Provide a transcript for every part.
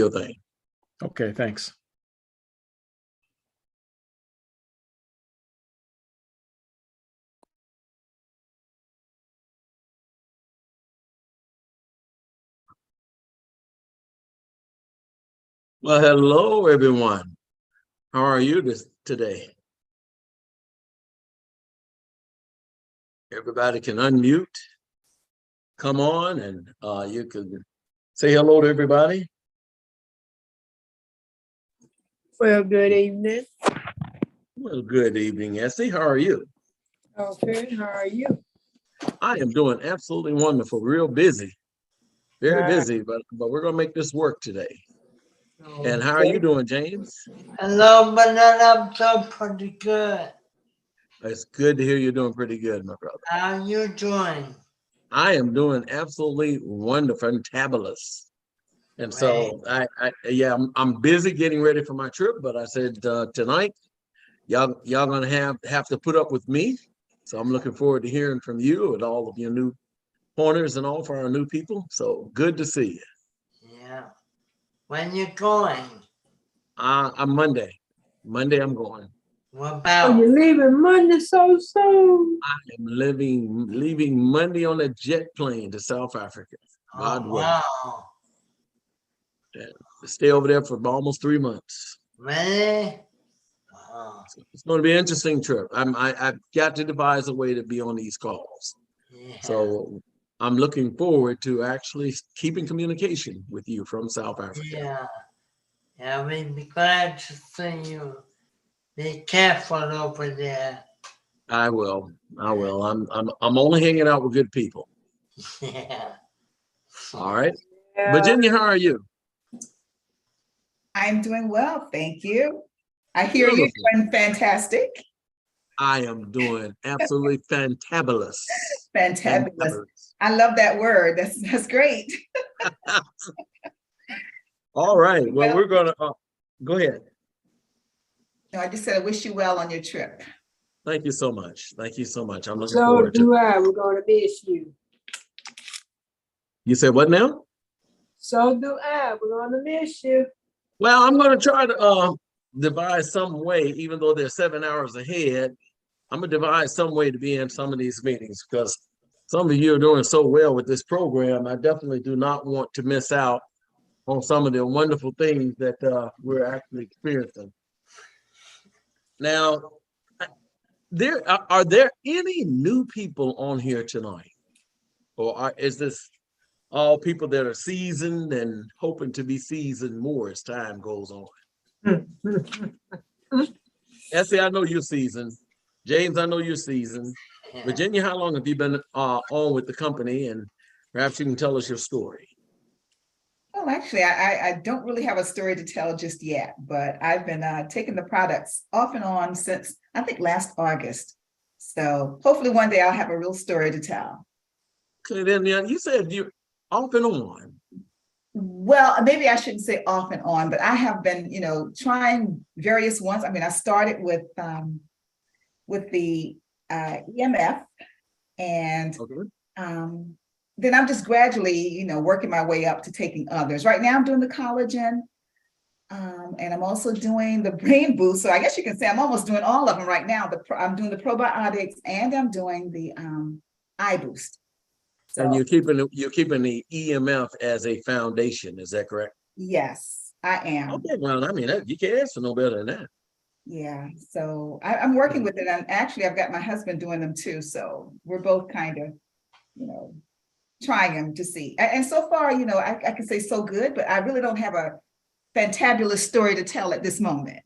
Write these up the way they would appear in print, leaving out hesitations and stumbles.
your thing. Okay, thanks. Well, hello, everyone. How are you today? Everybody can unmute, come on, and you can say hello to everybody. Well, good evening. Well, good evening, Essie. How are you? Okay, how are you? I am doing absolutely wonderful, real busy, very busy, but we're gonna make this work today. And how are you doing, James? Hello, but I'm so pretty good. It's good to hear you're doing pretty good, my brother. How you doing? I am doing absolutely wonderful, fantabulous. And so I'm busy getting ready for my trip, but I said tonight, y'all gonna have to put up with me. So I'm looking forward to hearing from you and all of your new pointers and all for our new people. So good to see you. Yeah. When you going? I'm Monday. Monday I'm going. What Oh, about? you're leaving Monday so soon? I am leaving Monday on a jet plane to South Africa. God willing. Wow. Stay over there for almost 3 months. Really? Oh, It's going to be an interesting trip. I've got to devise a way to be on these calls. yeah. So I'm looking forward to actually keeping communication with you from South Africa. Yeah. Yeah, we'd be glad to see you. Be careful over there. I will. I'm only hanging out with good people. Yeah. All right. Yeah. Virginia, how are you? I'm doing well, thank you. I hear you Beautiful. doing fantastic. I am doing absolutely fantabulous. Fantabulous. I love that word. That's great. All right. Well, we're gonna go ahead. No, I just said I wish you well on your trip. Thank you so much. Thank you so much. I'm looking So forward to do I. We're going to miss you. You said what now? So do I. We're going to miss you. Well, I'm going to try to devise some way, even though they're 7 hours ahead. I'm going to devise some way to be in some of these meetings because some of you are doing so well with this program. I definitely do not want to miss out on some of the wonderful things that we're actually experiencing. Now, are there any new people on here tonight? Or is this all people that are seasoned and hoping to be seasoned more as time goes on? Essie, I know you're seasoned. James, I know you're seasoned. Yeah. Virginia, how long have you been on with the company? And perhaps you can tell us your story. Well, actually, I don't really have a story to tell just yet, but I've been taking the products off and on since I think last August. So hopefully one day I'll have a real story to tell. Okay, then you said you're off and on. Well, maybe I shouldn't say off and on, but I have been, trying various ones. I mean, I started with the EMF, and Okay. then I'm just gradually, working my way up to taking others. Right now, I'm doing the collagen, and I'm also doing the brain boost. So I guess you can say I'm almost doing all of them right now. I'm doing the probiotics, and I'm doing the eye boost. So, And you're keeping the EMF as a foundation. Is that correct? yes, I am. Okay. Well, I mean, you can't ask for no better than that. Yeah, so I'm working with it, and actually I've got my husband doing them too. So we're both kind of, trying them to see. And so far, I can say so good, but I really don't have a fantabulous story to tell at this moment.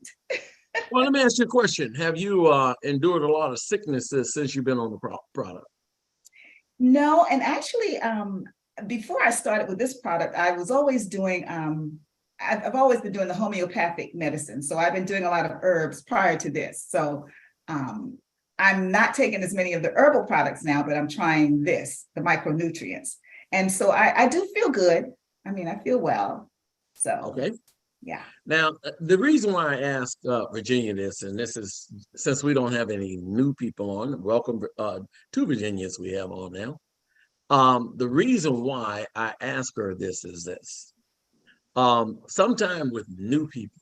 Well, let me ask you a question. Have you endured a lot of sicknesses since you've been on the product? No, and actually, before I started with this product, I was always doing, I've always been doing the homeopathic medicine. So I've been doing a lot of herbs prior to this. So I'm not taking as many of the herbal products now, but I'm trying this, the micronutrients. And so I do feel good. I mean, I feel well. So, Okay. yeah. Now, the reason why I asked Virginia this, and this is since we don't have any new people on, welcome to Virginians we have on now. The reason why I ask her this is this. Sometime with new people,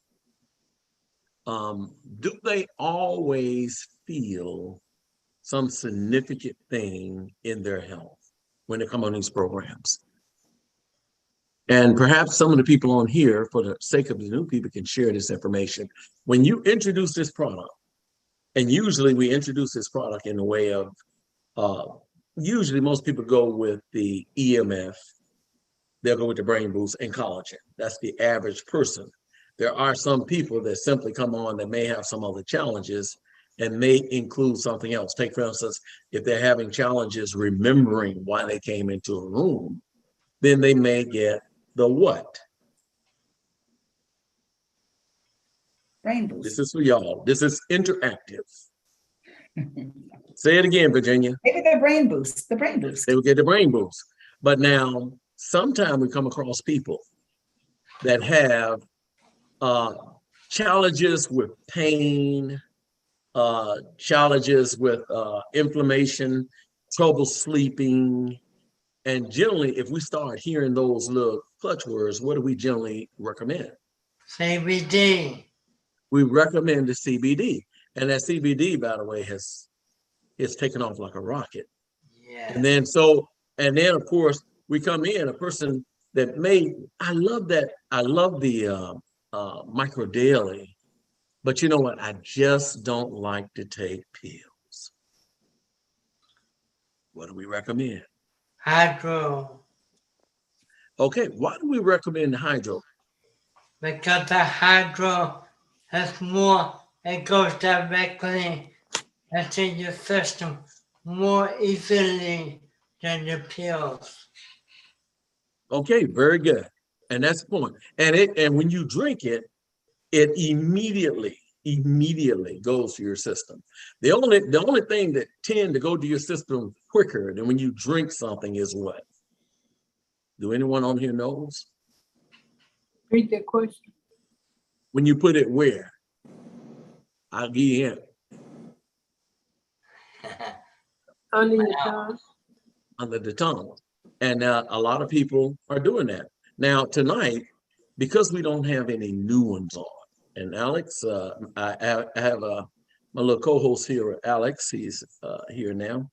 do they always feel some significant thing in their health when they come on these programs? And perhaps some of the people on here, for the sake of the new people, can share this information. When you introduce this product, and usually we introduce this product in the way of, usually most people go with the EMF, they'll go with the brain boost and collagen. That's the average person. There are some people that simply come on that may have some other challenges and may include something else. Take, for instance, if they're having challenges remembering why they came into a room, then they may get the what? Brain This boost. is for y'all. This is interactive. Say it again, Virginia. Maybe the brain boost, the brain boost. They will get the brain boost. But now, sometimes we come across people that have challenges with pain, challenges with inflammation, trouble sleeping. And generally, if we start hearing those little clutch words, what do we generally recommend? CBD. We recommend the CBD. And that CBD, by the way, has taken off like a rocket. Yeah. And then of course, we come in, a person that I love the Micro Daily, but you know what? I just don't like to take pills. What do we recommend? Hydro. Okay, why do we recommend hydro? Because the hydro has more, it goes directly into your system more easily than the pills. Okay, very good. And that's the point. And when you drink it, it immediately goes to your system. The only thing that tend to go to your system quicker than when you drink something is what? Do anyone on here knows? Read that question. When you put it where? I'll give you a hint. Under your tongue. Under the tongue. And a lot of people are doing that. Now, tonight, because we don't have any new ones on, and Alex, I have my little co-host here, Alex, he's here now.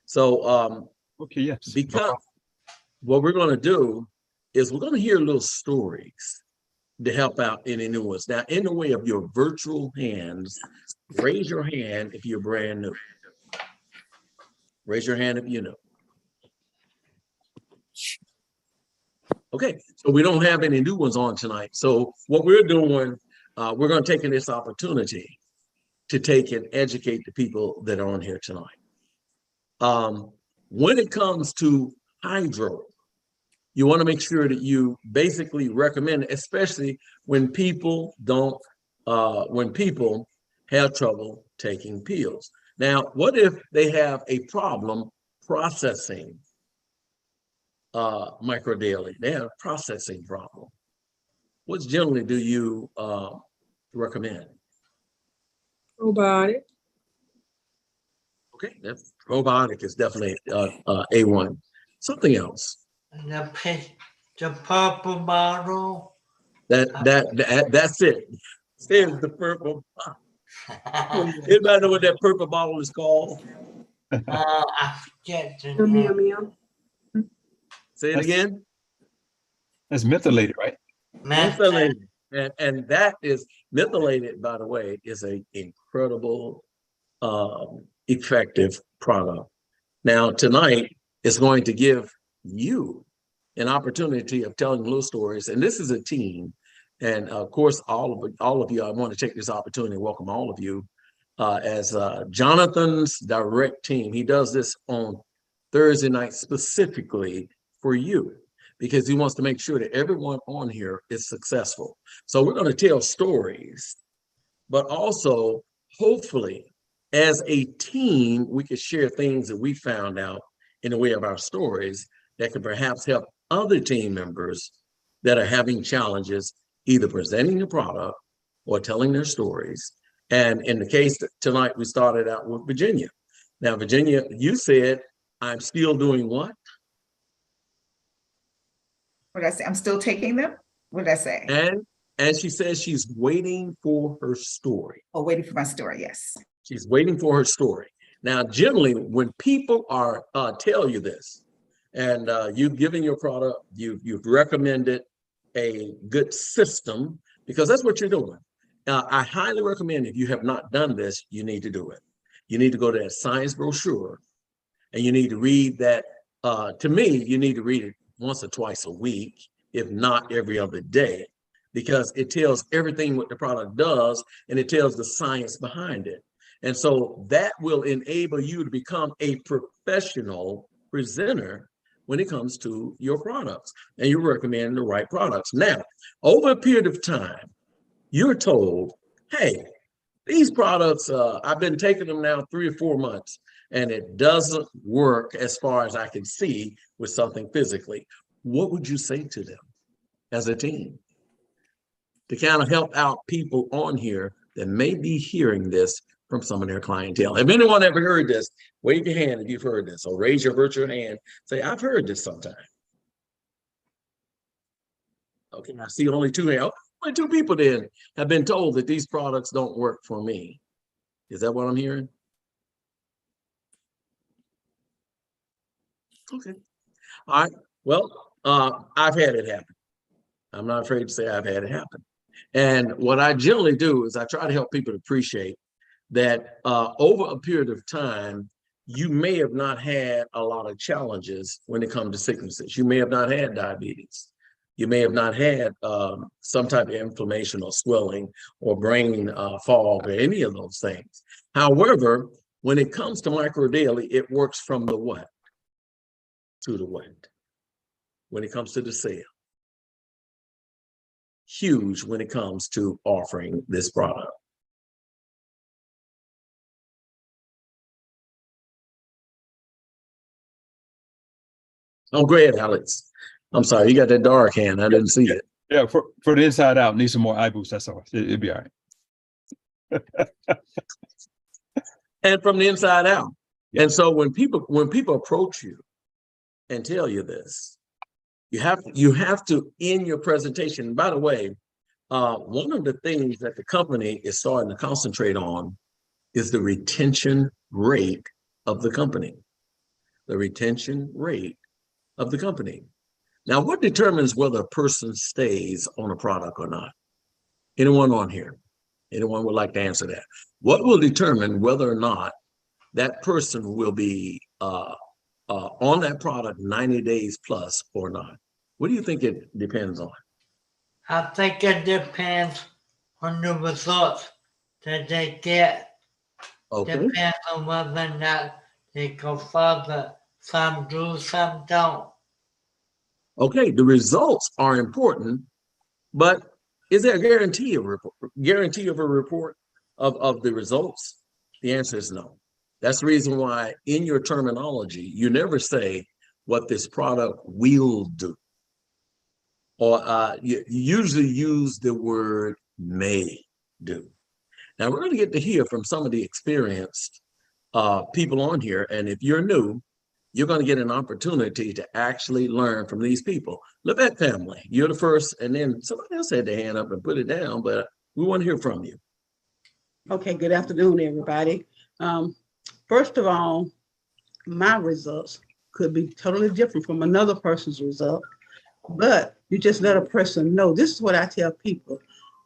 So Okay, yes. because what we're going to do is we're going to hear little stories to help out any new ones. Now, in the way of your virtual hands, raise your hand if you're brand new. Raise your hand if you know. Okay, so we don't have any new ones on tonight. So what we're doing, we're going to take this opportunity to take and educate the people that are on here tonight. When it comes to hydro, you want to make sure that you basically recommend, especially when people have trouble taking pills. Now, what if they have a problem processing Micro Daily? They have a processing problem. What generally do you recommend? Probiotic. Okay, that probiotic is definitely A1. Something else. The purple bottle. That's it. There's the purple bottle. Anybody know what that purple bottle is called? I forget the Yum, name. yum, yum. Say it again. That's methylated, right? Methylated. And that is methylated, by the way, is an incredible effective product. Now, tonight is going to give you an opportunity of telling little stories. And this is a team. And of course, all of you, I want to take this opportunity to welcome all of you as Jonathan's direct team. He does this on Thursday night specifically for you, because he wants to make sure that everyone on here is successful. So we're going to tell stories, but also hopefully as a team, we could share things that we found out in the way of our stories that could perhaps help other team members that are having challenges, either presenting a product or telling their stories. And in the case that tonight, we started out with Virginia. Now, Virginia, you said, I'm still doing what? What did I say? I'm still taking them? What did I say? And she says she's waiting for her story. Oh, waiting for my story, yes. She's waiting for her story. Now, generally, when people are tell you this, and you've given your product, you've recommended a good system, because that's what you're doing. I highly recommend, if you have not done this, you need to do it. You need to go to that science brochure, and you need to read that. To me, you need to read it once or twice a week, if not every other day, because it tells everything what the product does, and it tells the science behind it. And so that will enable you to become a professional presenter when it comes to your products, and you recommend the right products. Now, over a period of time, you're told, hey, these products, I've been taking them now 3 or 4 months, and it doesn't work as far as I can see with something physically. What would you say to them as a team to kind of help out people on here that may be hearing this from some of their clientele? Have anyone ever heard this? Wave your hand if you've heard this, or raise your virtual hand. Say, I've heard this sometime. Okay, I see only 2 hands. Only 2 people then have been told that these products don't work for me. Is that what I'm hearing? Okay. All right. Well, I've had it happen. I'm not afraid to say I've had it happen. And what I generally do is I try to help people appreciate that over a period of time, you may have not had a lot of challenges when it comes to sicknesses. You may have not had diabetes. You may have not had some type of inflammation or swelling or brain fog or any of those things. However, when it comes to Microdaily, it works from the what to the what. When it comes to the sale, huge when it comes to offering this product. Oh, great, Alex. I'm sorry, you got that dark hand. I didn't see it. Yeah, for the inside out, need some more eye boost. That's all. It'll be all right. And from the inside out. And so when people approach you and tell you this, you have to in your presentation. By the way, one of the things that the company is starting to concentrate on is the retention rate of the company. The retention rate of the company. Now, what determines whether a person stays on a product or not? Anyone on here? Anyone would like to answer that? What will determine whether or not that person will be on that product 90 days plus or not? What do you think it depends on? I think it depends on the results that they get. Okay. Depends on whether or not they go further. Some do, some don't. Okay, the results are important, but is there a guarantee of a report of the results? The answer is no. That's the reason why in your terminology, you never say what this product will do. Or you usually use the word may do. Now we're going to get to hear from some of the experienced people on here. And if you're new, you're going to get an opportunity to actually learn from these people. Levette family, you're the first, and then somebody else had their hand up and put it down, but we want to hear from you. Okay, good afternoon, everybody. First of all, my results could be totally different from another person's result, but you just let a person know. This is what I tell people.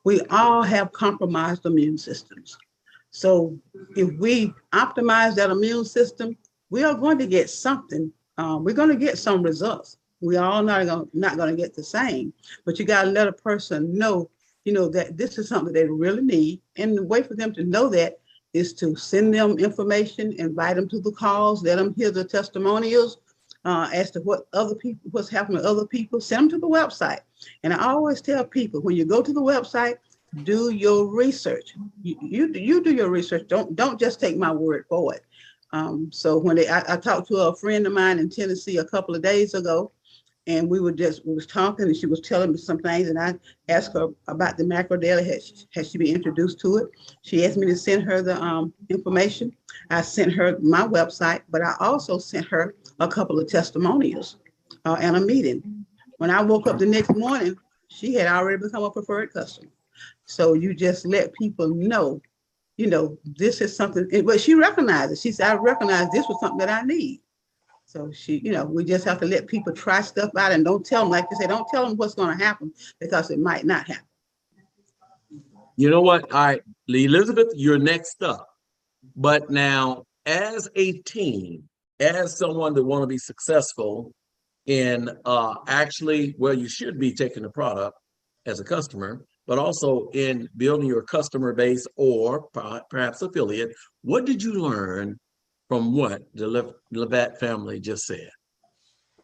We all have compromised immune systems. So if we optimize that immune system, we are going to get something. We're going to get some results. We all not going to get the same, but you got to let a person know, that this is something they really need. And the way for them to know that is to send them information, invite them to the calls, let them hear the testimonials as to what's happening with other people. Send them to the website. And I always tell people, when you go to the website, do your research. You do your research. Don't just take my word for it. So when I talked to a friend of mine in Tennessee a couple of days ago, and we was talking, and she was telling me some things, and I asked her about the Microdaily. Has she been introduced to it? She asked me to send her the information. I sent her my website, but I also sent her a couple of testimonials and a meeting. When I woke up the next morning, she had already become a preferred customer. So you just let people know, this is something, but she recognized it. She said, I recognize this was something that I need. So she, we just have to let people try stuff out and don't tell them, like you say, don't tell them what's going to happen because it might not happen. You know what? All right, Elizabeth, you're next up. But now, as a team, as someone that want to be successful in actually, well, you should be taking the product as a customer, but also in building your customer base or perhaps affiliate. What did you learn from what the Labatt family just said?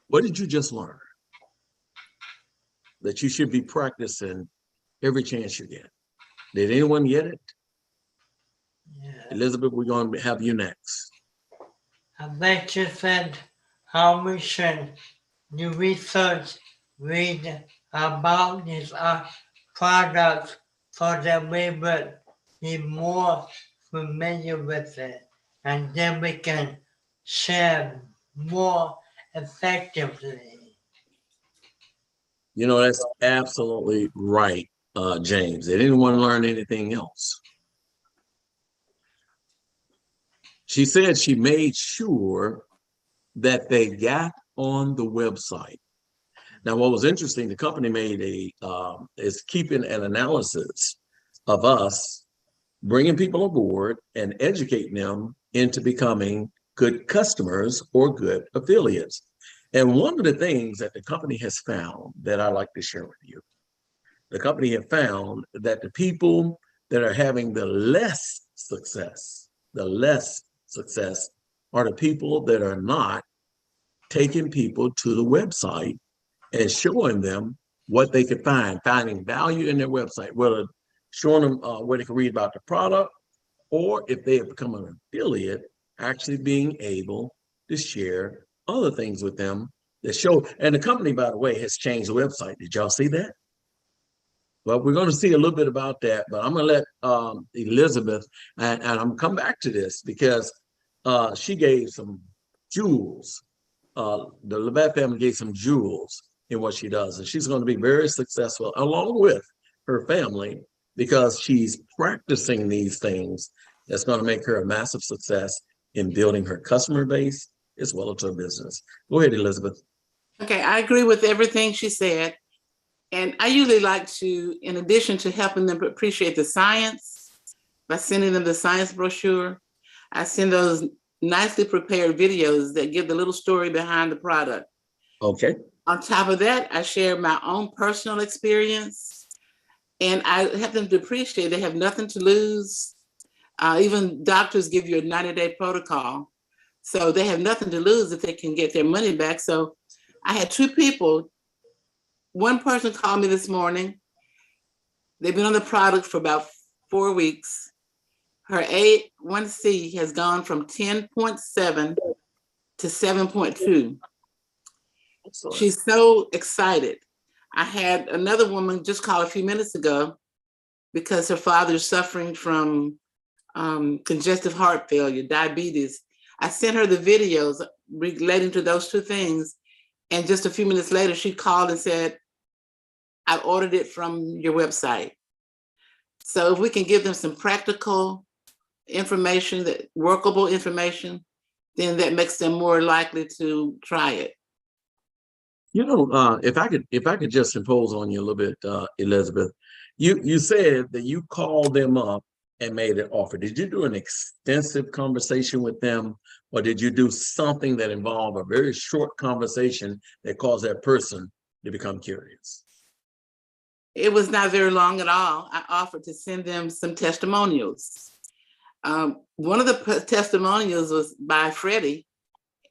What did you just learn that you should be practicing every chance you get? Did anyone get it? Yeah. Elizabeth, we're going to have you next. I bet you said how we should do research, read about these products so that we would be more familiar with it, and then we can share more effectively. That's absolutely right, James. Did anyone learn anything else? She said she made sure that they got on the website. Now, what was interesting, the company made is keeping an analysis of us, bringing people aboard and educating them into becoming good customers or good affiliates. And one of the things that the company has found that I'd like to share with you, the company have found that the people that are having the less success are the people that are not taking people to the website and showing them what they could finding value in their website, whether showing them where they can read about the product, or if they have become an affiliate, actually being able to share other things with them that show. And the company, by the way, has changed the website. Did y'all see that? Well, we're going to see a little bit about that, but I'm going to let Elizabeth, and I'm going to come back to this because she gave some jewels. The Labatt family gave some jewels in what she does, and she's going to be very successful along with her family because she's practicing these things that's going to make her a massive success in building her customer base as well as her business. Go ahead, Elizabeth. Okay, I agree with everything she said. And I usually like to, in addition to helping them appreciate the science, by sending them the science brochure, I send those nicely prepared videos that give the little story behind the product. Okay. On top of that, I share my own personal experience, and I help them to appreciate they have nothing to lose. Even doctors give you a 90-day protocol. So they have nothing to lose if they can get their money back. So I had two people. One person called me this morning. They've been on the product for about 4 weeks. Her A1C has gone from 10.7 to 7.2. Excellent. She's so excited. I had another woman just call a few minutes ago because her father is suffering from congestive heart failure, diabetes. I sent her the videos relating to those two things. And just a few minutes later, she called and said, I ordered it from your website. So if we can give them some practical information, that workable information, then that makes them more likely to try it. If I could just impose on you a little bit, Elizabeth, you said that you called them up and made an offer. Did you do an extensive conversation with them, or did you do something that involved a very short conversation that caused that person to become curious? It was not very long at all. I offered to send them some testimonials. One of the testimonials was by Freddie,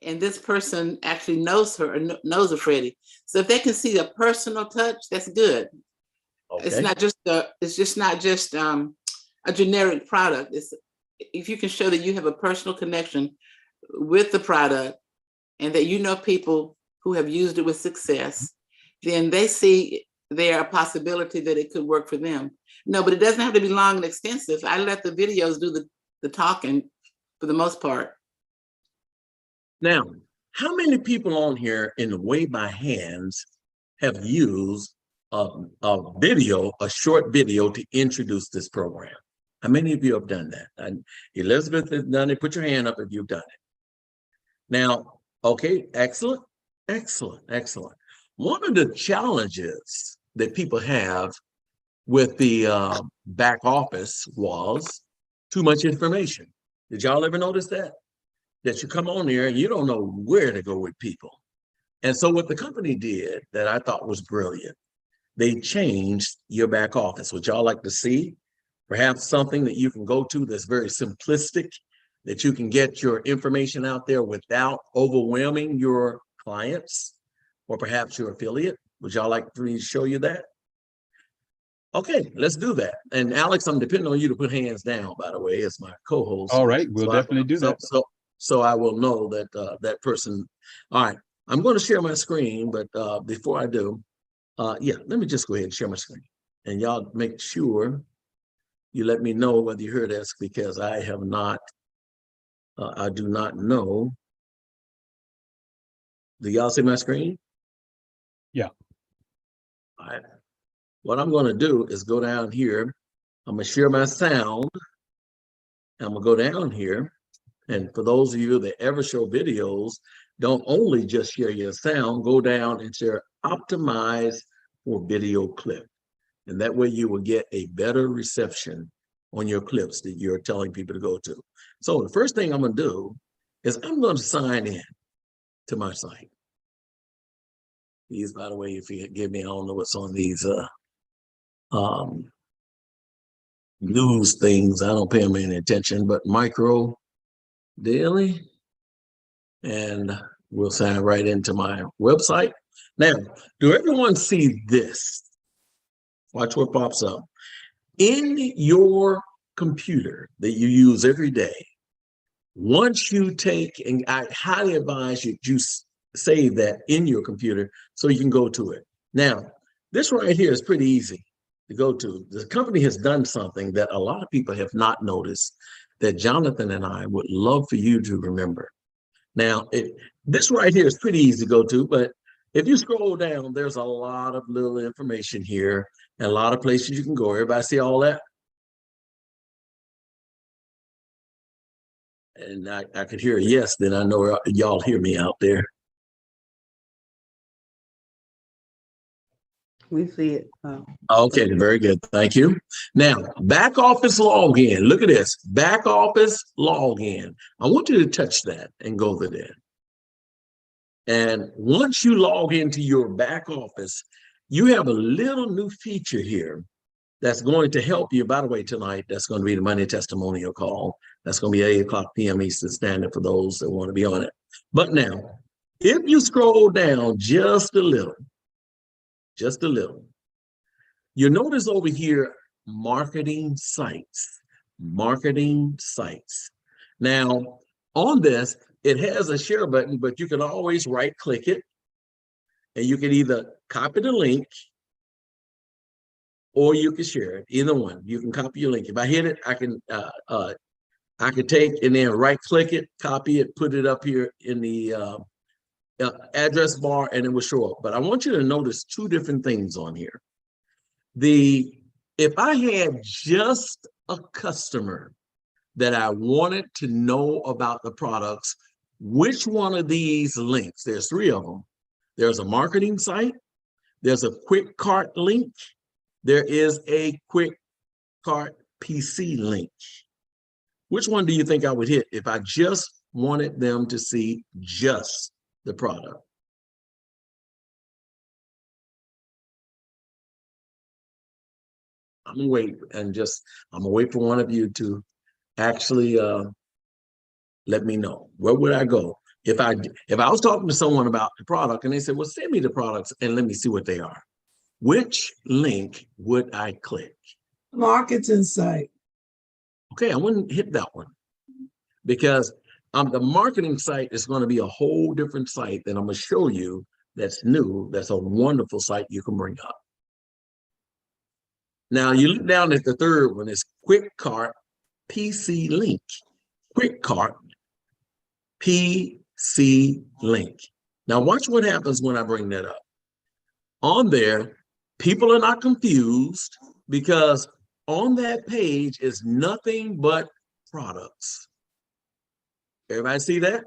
and this person actually knows her, or knows of Freddie. So if they can see a personal touch, that's good. Okay. It's just not just a generic product. If you can show that you have a personal connection with the product and that you know people who have used it with success, then they see there a possibility that it could work for them. No, but it doesn't have to be long and extensive. I let the videos do the talking for the most part. Now, how many people on here in the Weigh by Hands have used video, a short video to introduce this program. How many of you have done that? And Elizabeth has done it. Put your hand up if you've done it. Now, okay, excellent, excellent, excellent. One of the challenges that people have with the back office was too much information. Did y'all ever notice that? That you come on there and you don't know where to go with people. And so what the company did that I thought was brilliant, they changed your back office. Would y'all like to see perhaps something that you can go to that's very simplistic, that you can get your information out there without overwhelming your clients or perhaps your affiliate? Would y'all like for me to show you that? Okay, let's do that. And Alex, I'm depending on you to put hands down, by the way, as my co-host. All right, we'll definitely do that. So I will know that that person. All right, I'm going to share my screen, but before I do, yeah, let me just go ahead and share my screen. And y'all make sure you let me know whether you heard this, because I have not, I do not know. Do y'all see my screen? Yeah. All right. What I'm going to do is go down here. I'm going to share my sound. I'm going to go down here. And for those of you that ever show videos, don't only just share your sound, go down and share optimize for video clip. And that way you will get a better reception on your clips that you're telling people to go to. So the first thing I'm going to do is I'm going to sign in to my site. These, by the way, if you give me, I don't know what's on these news things. I don't pay them any attention, but Micro Daily, and we'll sign right into my website. Now, do everyone see this? Watch what pops up. In your computer that you use every day, once you take, and I highly advise you to save that in your computer so you can go to it. Now, this right here is pretty easy to go to. The company has done something that a lot of people have not noticed that Jonathan and I would love for you to remember. Now, this right here is pretty easy to go to, but if you scroll down, there's a lot of little information here and a lot of places you can go. Everybody see all that? And I could hear a yes, then I know y'all hear me out there. We see it. Okay, very good. Thank you. Now, back office login. Look at this. Back office login. I want you to touch that and go to that. And once you log into your back office, you have a little new feature here that's going to help you. By the way, tonight, that's going to be the Monday testimonial call. That's going to be 8 o'clock p.m. Eastern Standard for those that want to be on it. But now, if you scroll down just a little, you notice over here, marketing sites. Now, on this, it has a share button, but you can always right click it and you can either copy the link or you can share it, either one. You can copy your link. If I hit it, I can take and then right click it, copy it, put it up here in the address bar, and it will show up. But I want you to notice two different things on here. If I had just a customer that I wanted to know about the products, which one of these links, there's 3 of them. There's a marketing site, there's a quick cart link, there is a quick cart PC link. Which one do you think I would hit if I just wanted them to see just the product? I'm gonna wait for one of you to actually let me know. Where would I go? If I was talking to someone about the product and they said, well, send me the products and let me see what they are. Which link would I click? Marketing site. Okay, I wouldn't hit that one because the marketing site is going to be a whole different site that I'm going to show you that's new. That's a wonderful site you can bring up. Now you look down at the third one, it's Quick Cart PC link. Quick Cart PC link. Now watch what happens when I bring that up. On there, people are not confused because on that page is nothing but products. Everybody see that?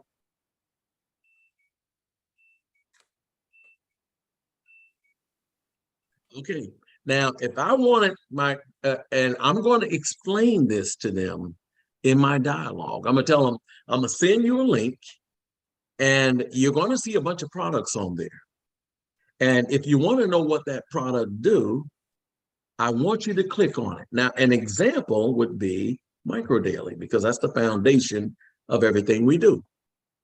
Okay, now if I wanted my, and I'm going to explain this to them in my dialogue. I'm gonna tell them, I'm gonna send you a link and you're gonna see a bunch of products on there. And if you want to know what that product do, I want you to click on it. Now, an example would be MicroDaily, because that's the foundation of everything we do.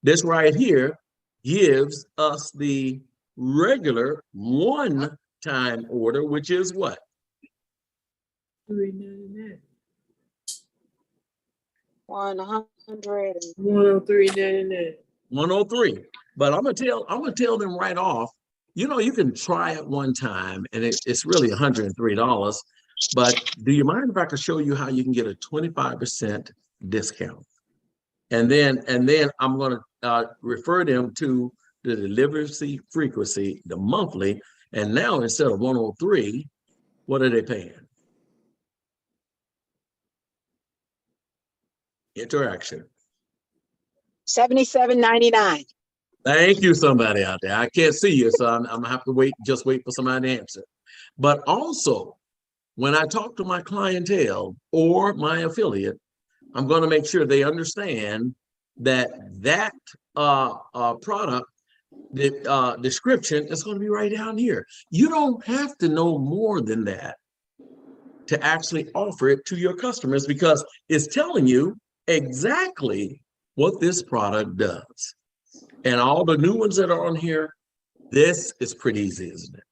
This right here gives us the regular one-time order, which is what? $3.99. 100. 103.99. 103. But I'm gonna tell them right off, you know, you can try it one time and it's really $103. But do you mind if I could show you how you can get a 25% discount? And then I'm gonna refer them to the delivery frequency, the monthly, and now instead of 103, what are they paying? Interaction. $77.99. Thank you, somebody out there. I can't see you, so I'm gonna have to wait for somebody to answer. But also, when I talk to my clientele or my affiliate, I'm going to make sure they understand that product, the description is going to be right down here. You don't have to know more than that to actually offer it to your customers, because it's telling you exactly what this product does. And all the new ones that are on here, this is pretty easy, isn't it?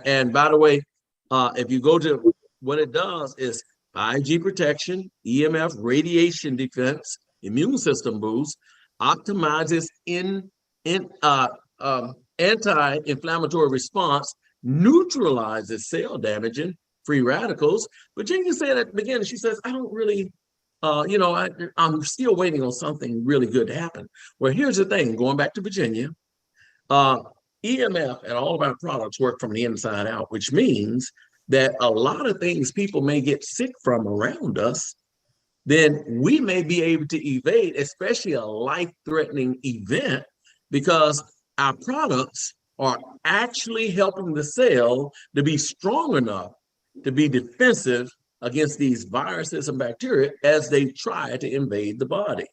And by the way, if you go to what it does is 5G protection, EMF radiation defense, immune system boost, optimizes anti-inflammatory response, neutralizes cell damaging free radicals. Virginia said at the beginning, she says, I don't really, I'm still waiting on something really good to happen. Well, here's the thing, going back to Virginia, EMF and all of our products work from the inside out, which means that a lot of things people may get sick from around us, then we may be able to evade, especially a life-threatening event, because our products are actually helping the cell to be strong enough to be defensive against these viruses and bacteria as they try to invade the body.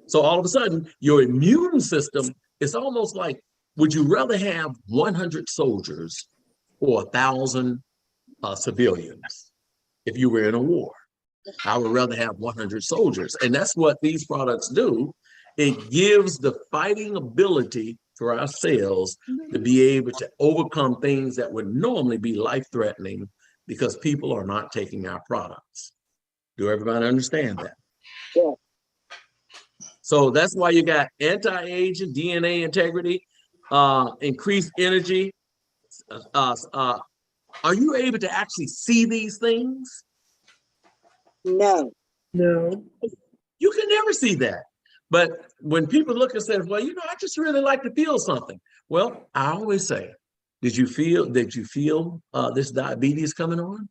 So all of a sudden, your immune system is almost like, would you rather have 100 soldiers or 1,000 civilians if you were in a war? I would rather have 100 soldiers. And that's what these products do. It gives the fighting ability for our cells to be able to overcome things that would normally be life-threatening because people are not taking our products. Do everybody understand that? Yeah. So that's why you got anti-aging, DNA integrity, increased energy. Are you able to actually see these things? No. No. You can never see that. But when people look and say, well, I just really like to feel something. Well, I always say, did you feel this diabetes coming on?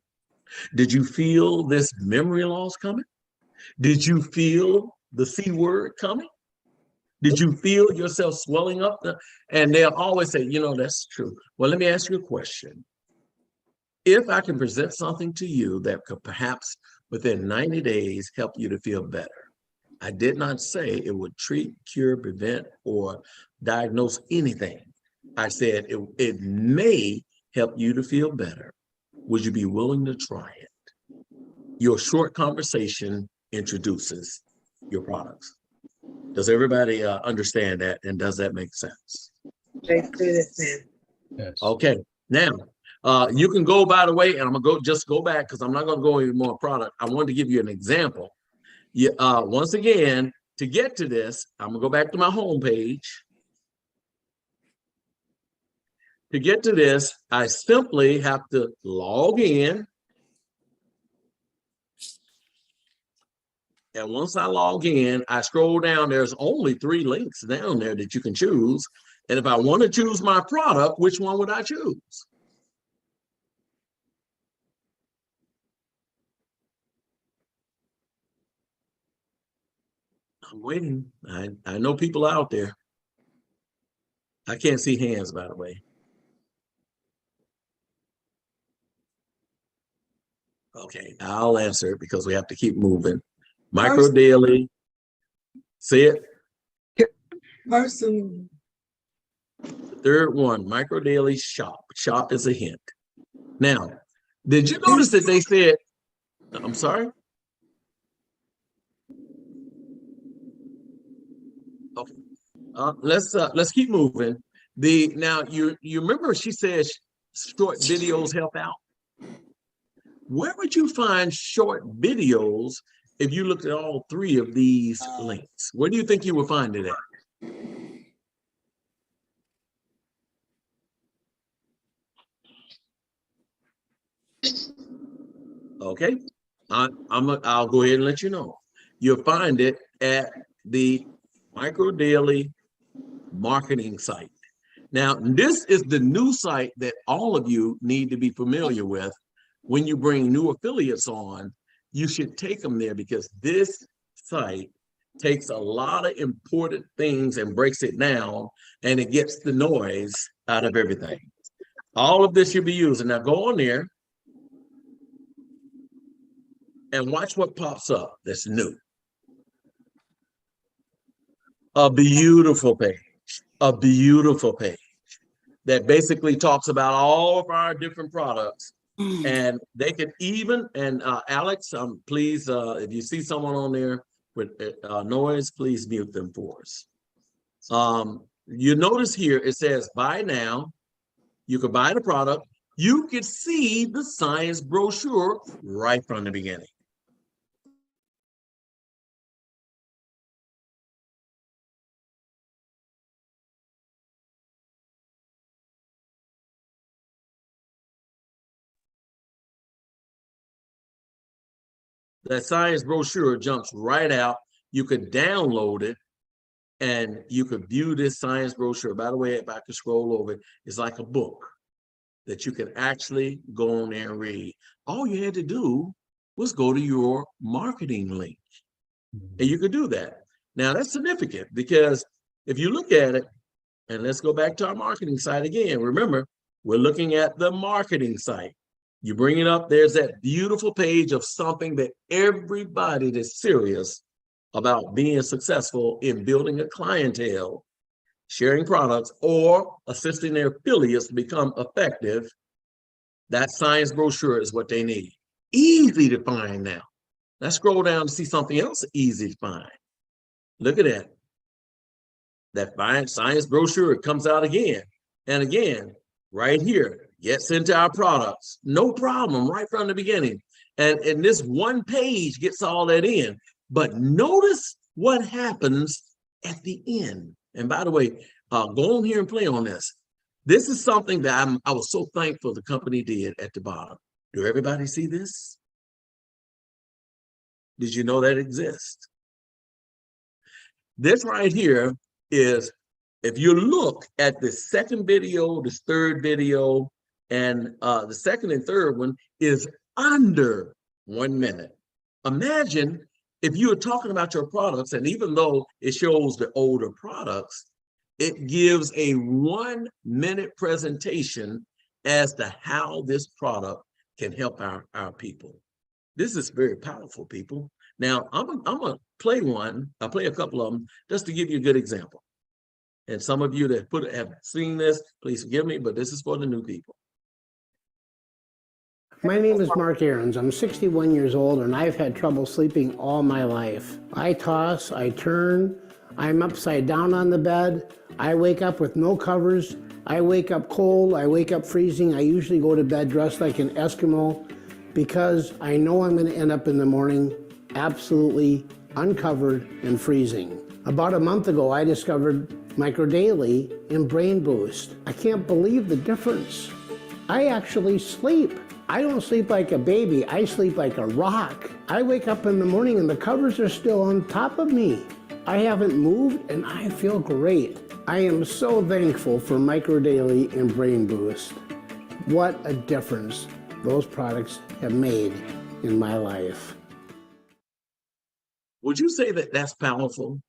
Did you feel this memory loss coming? Did you feel the C word coming? Did you feel yourself swelling up? And they'll always say, that's true. Well, let me ask you a question. If I can present something to you that could perhaps within 90 days help you to feel better, I did not say it would treat, cure, prevent, or diagnose anything. I said it may help you to feel better. Would you be willing to try it? Your short conversation introduces your products. Does everybody understand that? And does that make sense? Makes good sense. Yes. Okay. Now, you can go, by the way, and I'm gonna go back because I'm not gonna go any more product. I wanted to give you an example. Once again, to get to this, I'm gonna go back to my home page. To get to this, I simply have to log in. And once I log in, I scroll down, there's only 3 links down there that you can choose. And if I want to choose my product, which one would I choose? I'm waiting. I know people out there. I can't see hands, by the way. Okay, I'll answer it because we have to keep moving. Micro Daily. See it? Personal. The third one, Micro Daily Shop. Shop is a hint. Now, did you notice that they said, I'm sorry? Okay. Let's keep moving. Now you remember she said short videos help out. Where would you find short videos if you looked at all three of these links? Where do you think you would find it at? Okay, I'll go ahead and let you know. You'll find it at the Micro Daily marketing site. Now, this is the new site that all of you need to be familiar with. When you bring new affiliates on, you should take them there because this site takes a lot of important things and breaks it down, and it gets the noise out of everything. All of this you'll be using. Now go on there and watch what pops up that's new. A beautiful page that basically talks about all of our different products. And they can even, and Alex, please, if you see someone on there with noise, please mute them for us. You notice here, it says buy now. You could buy the product. You could see the science brochure right from the beginning. That science brochure jumps right out. You could download it and you could view this science brochure. By the way, if I could scroll over it, it's like a book that you can actually go on there and read. All you had to do was go to your marketing link and you could do that. Now that's significant because if you look at it, and let's go back to our marketing site again. Remember, we're looking at the marketing site. You bring it up, there's that beautiful page of something that everybody that's serious about being successful in building a clientele, sharing products, or assisting their affiliates to become effective. That science brochure is what they need. Easy to find now. Let's scroll down to see something else easy to find. Look at that. That science brochure, it comes out again and again, right here. Gets into our products, no problem, right from the beginning. And this one page gets all that in. But notice what happens at the end. And by the way, go on here and play on this. This is something that I was so thankful the company did at the bottom. Do everybody see this? Did you know that exists? This right here is, if you look at the second video, this third video, and the second and third one is under 1 minute. Imagine if you were talking about your products, and even though it shows the older products, it gives a 1 minute presentation as to how this product can help our people. This is very powerful, people. Now, I'm gonna play one. I'll play a couple of them just to give you a good example. And some of you that have seen this, please forgive me, but this is for the new people. My name is Mark Aarons. I'm 61 years old and I've had trouble sleeping all my life. I toss, I turn, I'm upside down on the bed. I wake up with no covers. I wake up cold, I wake up freezing. I usually go to bed dressed like an Eskimo because I know I'm going to end up in the morning absolutely uncovered and freezing. About a month ago, I discovered Micro Daily and Brain Boost. I can't believe the difference. I actually sleep. I don't sleep like a baby, I sleep like a rock. I wake up in the morning and the covers are still on top of me. I haven't moved and I feel great. I am so thankful for Micro Daily and Brain Boost. What a difference those products have made in my life. Would you say that that's powerful?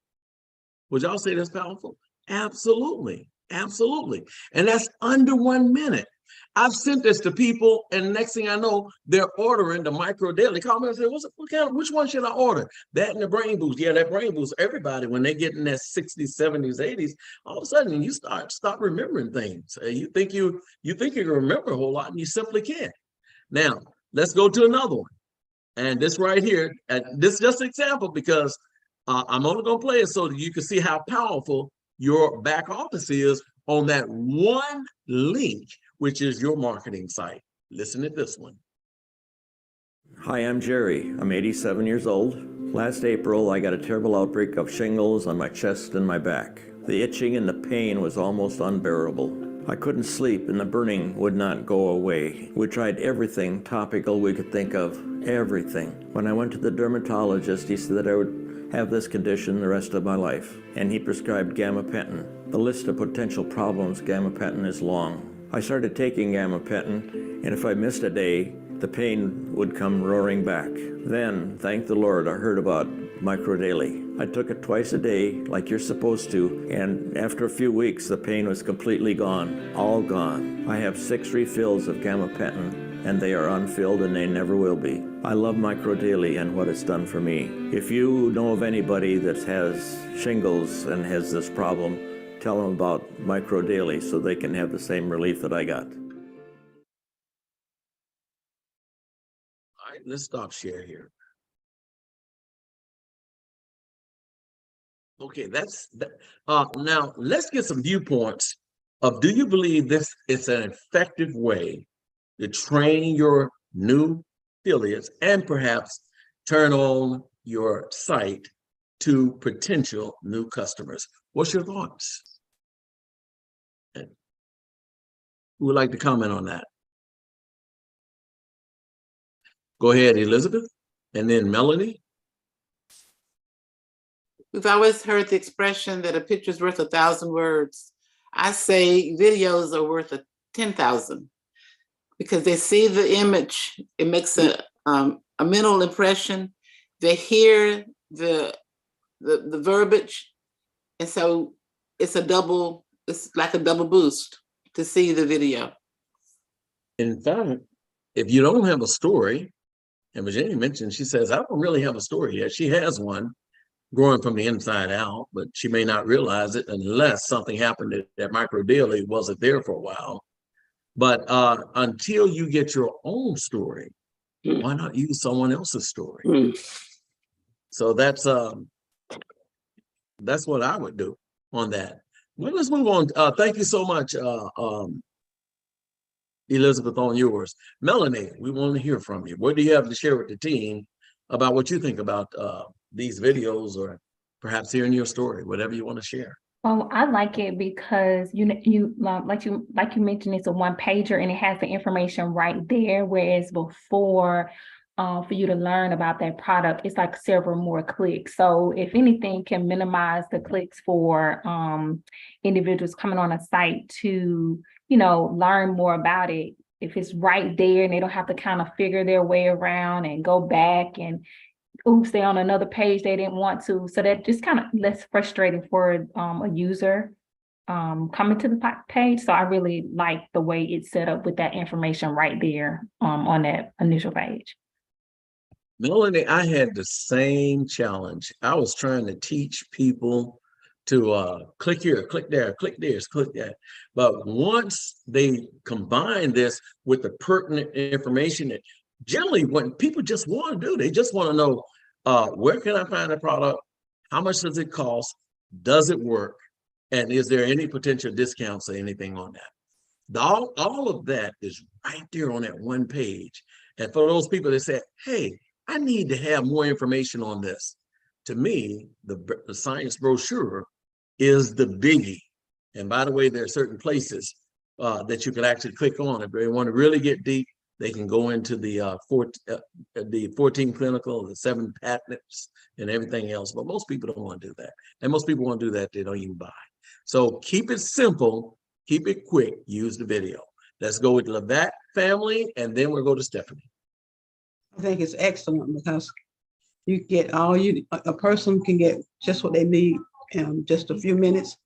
Would y'all say that's powerful? Absolutely. Absolutely. And that's under 1 minute. I've sent this to people, and next thing I know, they're ordering the Micro Daily. Call me and say, which one should I order? That and the Brain Boost. Yeah, that Brain Boost. Everybody, when they get in that 60s, 70s, 80s, all of a sudden you stop remembering things. You think you can remember a whole lot, and you simply can't. Now, let's go to another one. And this right here, this is just an example because I'm only going to play it so that you can see how powerful your back office is on that one link, which is your marketing site. Listen to this one. Hi, I'm Jerry. I'm 87 years old. Last April, I got a terrible outbreak of shingles on my chest and my back. The itching and the pain was almost unbearable. I couldn't sleep and the burning would not go away. We tried everything topical we could think of, everything. When I went to the dermatologist, he said that I would have this condition the rest of my life, and he prescribed gabapentin. The list of potential problems gabapentin is long. I started taking gabapentin, and if I missed a day, the pain would come roaring back. Then, thank the Lord, I heard about Micro Daily. I took it twice a day, like you're supposed to, and after a few weeks, the pain was completely gone, all gone. I have 6 refills of gabapentin, and they are unfilled and they never will be. I love Micro Daily and what it's done for me. If you know of anybody that has shingles and has this problem, tell them about Micro Daily so they can have the same relief that I got. All right, let's stop share here. Okay, that's that. Now let's get some viewpoints of, do you believe this is an effective way to train your new affiliates and perhaps turn on your site to potential new customers? What's your thoughts? Who would like to comment on that? Go ahead, Elizabeth, and then Melanie. We've always heard the expression that a picture's worth 1,000 words. I say videos are worth 10,000 because they see the image. It makes a mental impression. They hear the verbiage, and so it's like a double boost to see the video. In fact, if you don't have a story, and Virginia mentioned, she says, I don't really have a story yet. She has one growing from the inside out, but she may not realize it unless something happened that Micro Daily wasn't there for a while. But until you get your own story, why not use someone else's story? So that's what I would do on that. Well, let's move on. Thank you so much, Elizabeth, on yours. Melanie, we want to hear from you. What do you have to share with the team about what you think about these videos, or perhaps hearing your story, whatever you want to share? Well, I like it because like you mentioned, it's a one pager and it has the information right there. Whereas before, for you to learn about that product, it's like several more clicks. So if anything, can minimize the clicks for individuals coming on a site to, learn more about it. If it's right there and they don't have to kind of figure their way around and go back and oops, they're on another page they didn't want to. So that just kind of less frustrating for a user coming to the page. So I really like the way it's set up with that information right there on that initial page. Melanie, I had the same challenge. I was trying to teach people to click here, click there, click this, click that. But once they combine this with the pertinent information, that generally what people just want to do, they just want to know, where can I find a product? How much does it cost? Does it work? And is there any potential discounts or anything on that? All of that is right there on that one page. And for those people that say, hey, I need to have more information on this. To me, the science brochure is the biggie. And by the way, there are certain places that you can actually click on. If they want to really get deep, they can go into the 14 clinical, the 7 patents, and everything else. But most people don't want to do that. And most people want to do that, they don't even buy. So keep it simple, keep it quick, use the video. Let's go with Levat family, and then we'll go to Stephanie. I think it's excellent because You get a person can get just what they need in just a few minutes,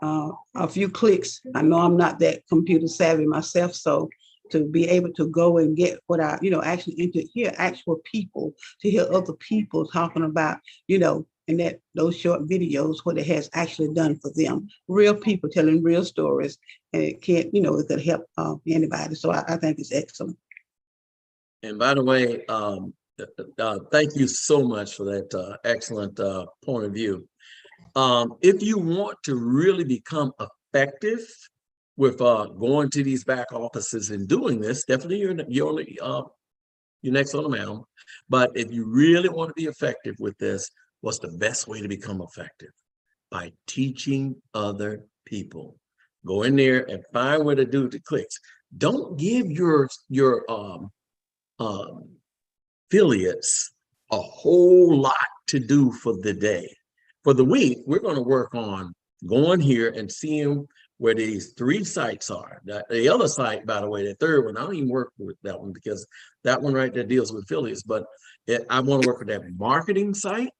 a few clicks. I know I'm not that computer savvy myself, so to be able to go and get what actually hear actual people, to hear other people talking about, and those short videos, what it has actually done for them. Real people telling real stories, and it can't, it could help anybody. So I think it's excellent. And by the way, thank you so much for that excellent point of view. If you want to really become effective with going to these back offices and doing this, definitely you're next on the mound. But if you really want to be effective with this, what's the best way to become effective? By teaching other people. Go in there and find where to do the clicks. Don't give your affiliates a whole lot to do for the day. For the week, we're going to work on going here and seeing where these 3 sites are. The other site, by the way, the third one, I don't even work with that one because that one right there deals with affiliates, but I want to work with that marketing site,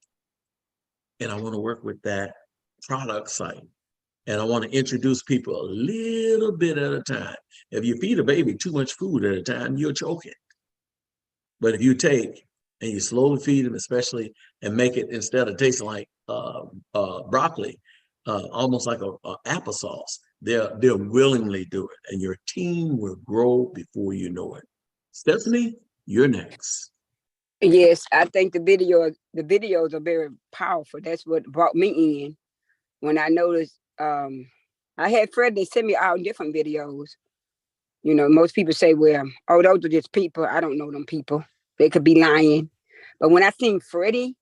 and I want to work with that product site. And I want to introduce people a little bit at a time. If you feed a baby too much food at a time, you'll choke it. But if you take and you slowly feed them, especially, and make it, instead of tasting like broccoli, almost like a applesauce, they'll willingly do it, and your team will grow before you know it. Stephanie, you're next. Yes, I think the videos are very powerful. That's what brought me in when I noticed. I had Fred, they send me all different videos. Most people say, well, oh, those are just people. I don't know them people. They could be lying. But when I seen Freddie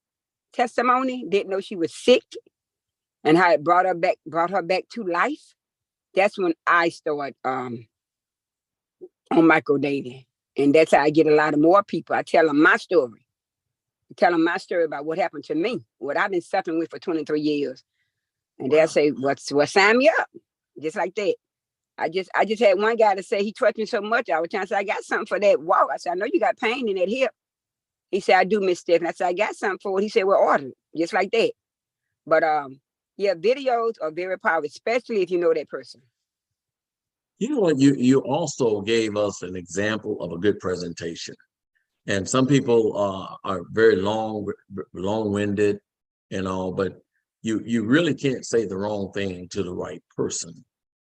testimony, didn't know she was sick, and how it brought her back to life, that's when I started on microdating. And that's how I get a lot of more people. I tell them my story. I tell them my story about what happened to me, what I've been suffering with for 23 years. And they'll say, what sign me up? Just like that. I just had one guy to say he trusted me so much. I was trying to say, I got something for that walk. I said, I know you got pain in that hip. He said, I do, Miss Stephanie. I said, I got something for it. He said, well, order it. Just like that. But yeah, videos are very powerful, especially if you know that person. You know what? You also gave us an example of a good presentation. And some people are very long-winded and all, but you really can't say the wrong thing to the right person,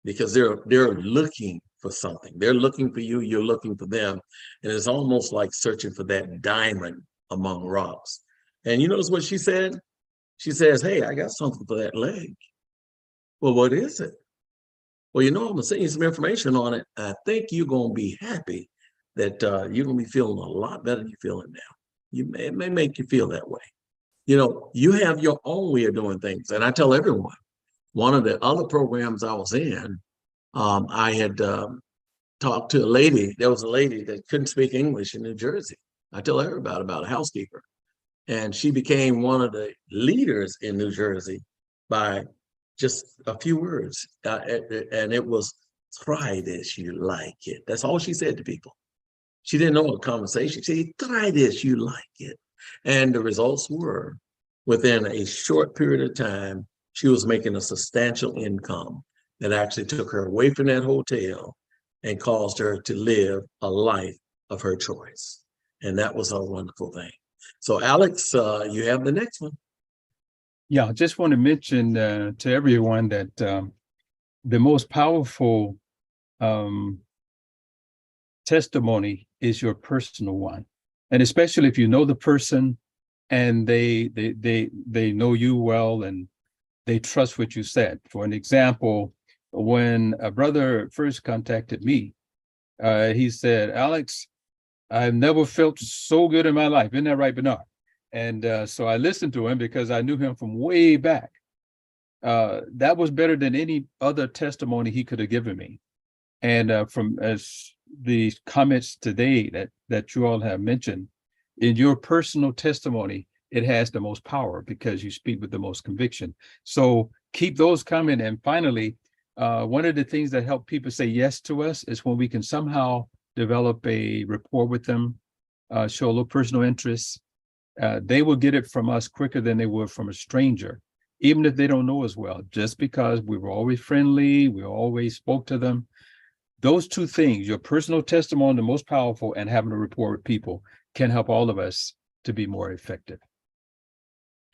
because they're looking for something. They're looking for you, you're looking for them. And it's almost like searching for that diamond among rocks. And you notice what she said? She says, hey, I got something for that leg. Well, what is it? Well, I'm going to send you some information on it. I think you're going to be happy that you're going to be feeling a lot better than you're feeling now. It may make you feel that way. You have your own way of doing things. And I tell everyone, one of the other programs I was in, I had talked to a lady. There was a lady that couldn't speak English in New Jersey. I tell everybody about a housekeeper. And she became one of the leaders in New Jersey by just a few words. And it was, try this, you like it. That's all she said to people. She didn't know a conversation. She said, try this, you like it. And the results were, within a short period of time, she was making a substantial income that actually took her away from that hotel and caused her to live a life of her choice. And that was a wonderful thing. So Alex, you have the next one. Yeah, I just want to mention to everyone that the most powerful testimony is your personal one. And especially if you know the person and they know you well and they trust what you said. For an example, when a brother first contacted me, he said, Alex, I've never felt so good in my life. Isn't that right, Bernard? And so I listened to him because I knew him from way back. That was better than any other testimony he could have given me. And from as the comments today that you all have mentioned, in your personal testimony, it has the most power because you speak with the most conviction. So keep those coming. And finally, one of the things that help people say yes to us is when we can somehow develop a rapport with them, show a little personal interest, they will get it from us quicker than they would from a stranger, even if they don't know us well, just because we were always friendly, we always spoke to them. Those two things, your personal testimony, the most powerful, and having a rapport with people can help all of us to be more effective.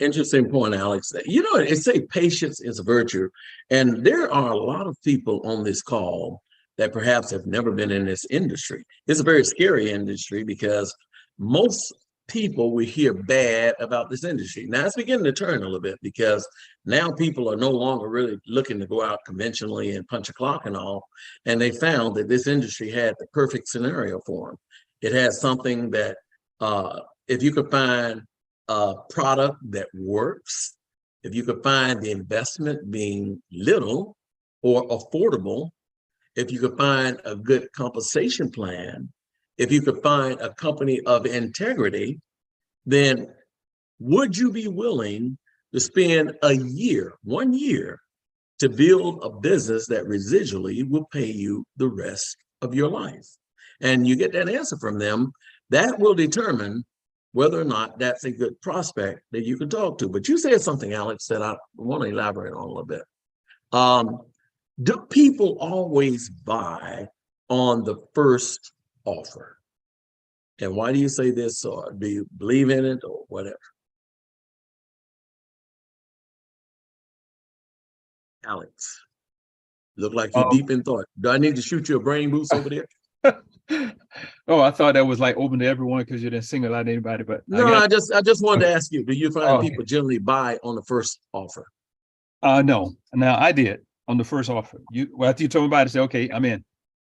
Interesting point, Alex. You know, it say patience is a virtue, and there are a lot of people on this call that perhaps have never been in this industry. It's a very scary industry because most people will hear bad about this industry. Now it's beginning to turn a little bit because now people are no longer really looking to go out conventionally and punch a clock and all. And they found that this industry had the perfect scenario for them. It has something that if you could find a product that works, if you could find the investment being little or affordable, if you could find a good compensation plan, if you could find a company of integrity, then would you be willing to spend a year, 1 year, to build a business that residually will pay you the rest of your life? And you get that answer from them, that will determine whether or not that's a good prospect that you can talk to. But you said something, Alex, that I want to elaborate on a little bit. Do people always buy on the first offer? And why do you say this? Or do you believe in it or whatever? Alex, look like you're deep in thought. Do I need to shoot you a brain boost over there? Oh, I thought that was like open to everyone because you didn't single out anybody, but No, I just wanted to ask you, do you find Okay. people generally buy on the first offer? No. Now I did on the first offer. After you told me about it, say, okay, I'm in,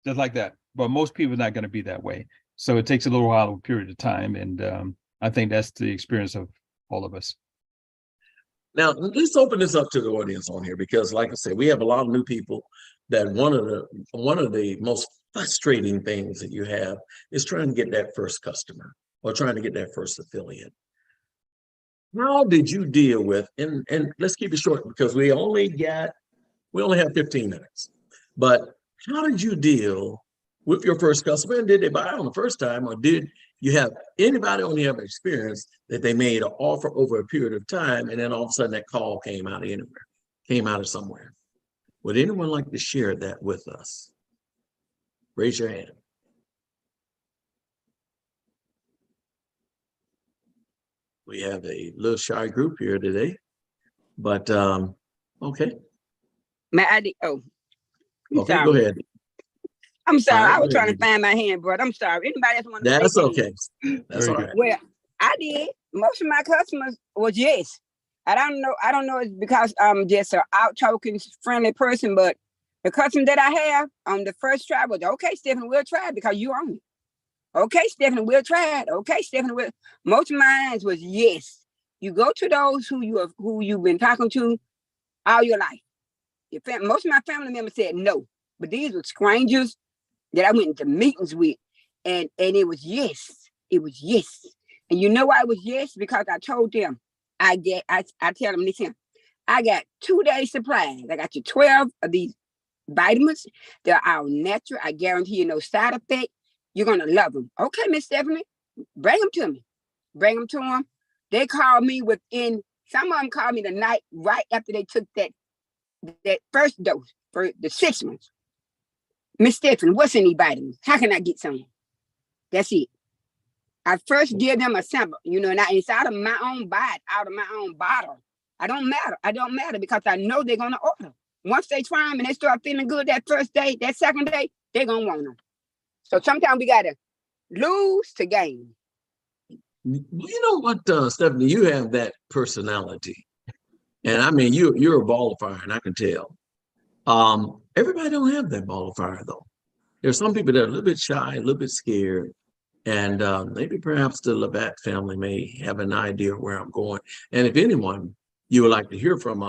just like that. But most people are not going to be that way. So it takes a little while, a period of time, and I think that's the experience of all of us. Now, let's open this up to the audience on here because, like I said, we have a lot of new people that one of the most frustrating things that you have is trying to get that first customer or trying to get that first affiliate. How did you deal with, and let's keep it short because we only have 15 minutes, but how did you deal with your first customer? And did they buy on the first time, or did you have anybody only have experience that they made an offer over a period of time and then all of a sudden that call came out of anywhere, came out of somewhere? Would anyone like to share that with us? Raise your hand. We have a little shy group here today, but okay. May I? Oh, I'm Okay, sorry. go ahead. I'm sorry. All right, I was go trying ahead. to find my hand, but I'm sorry. Anybody else want to? That's okay. That's Very all good. right. Well, I did. Most of my customers was yes. I don't know it's because I'm just an out-talking, friendly person, but the customer that I have on the first try was, okay, Stephanie, we'll try it because you own it. Okay, Stephanie, we'll try it. Okay, Stephanie, we'll. Most of mine was yes. You go to those who you've been talking to all your life. Most of my family members said no, but these were strangers that I went into meetings with, and it was yes. It was yes. And you know why it was yes? Because I told them, I tell them, listen, I got 2 days supplies. I got you 12 of these vitamins. They're all natural. I guarantee you no side effect. You're going to love them. Okay, Miss Stephanie, bring them to me. Bring them to them. They called me some of them called me the night right after they took that first dose for the 6 months. Miss Stephanie, what's in these vitamins? How can I get some? That's it. I first give them a sample, and it's out of my own bite, out of my own bottle. I don't matter because I know they're going to order. Once they try them and they start feeling good that first day, that second day, they're going to want them. So sometimes we got to lose to gain. You know what, Stephanie, you have that personality. And I mean, you're a ball of fire, and I can tell. Everybody don't have that ball of fire, though. There's some people that are a little bit shy, a little bit scared. And maybe perhaps the Labatt family may have an idea of where I'm going. And if anyone you would like to hear from,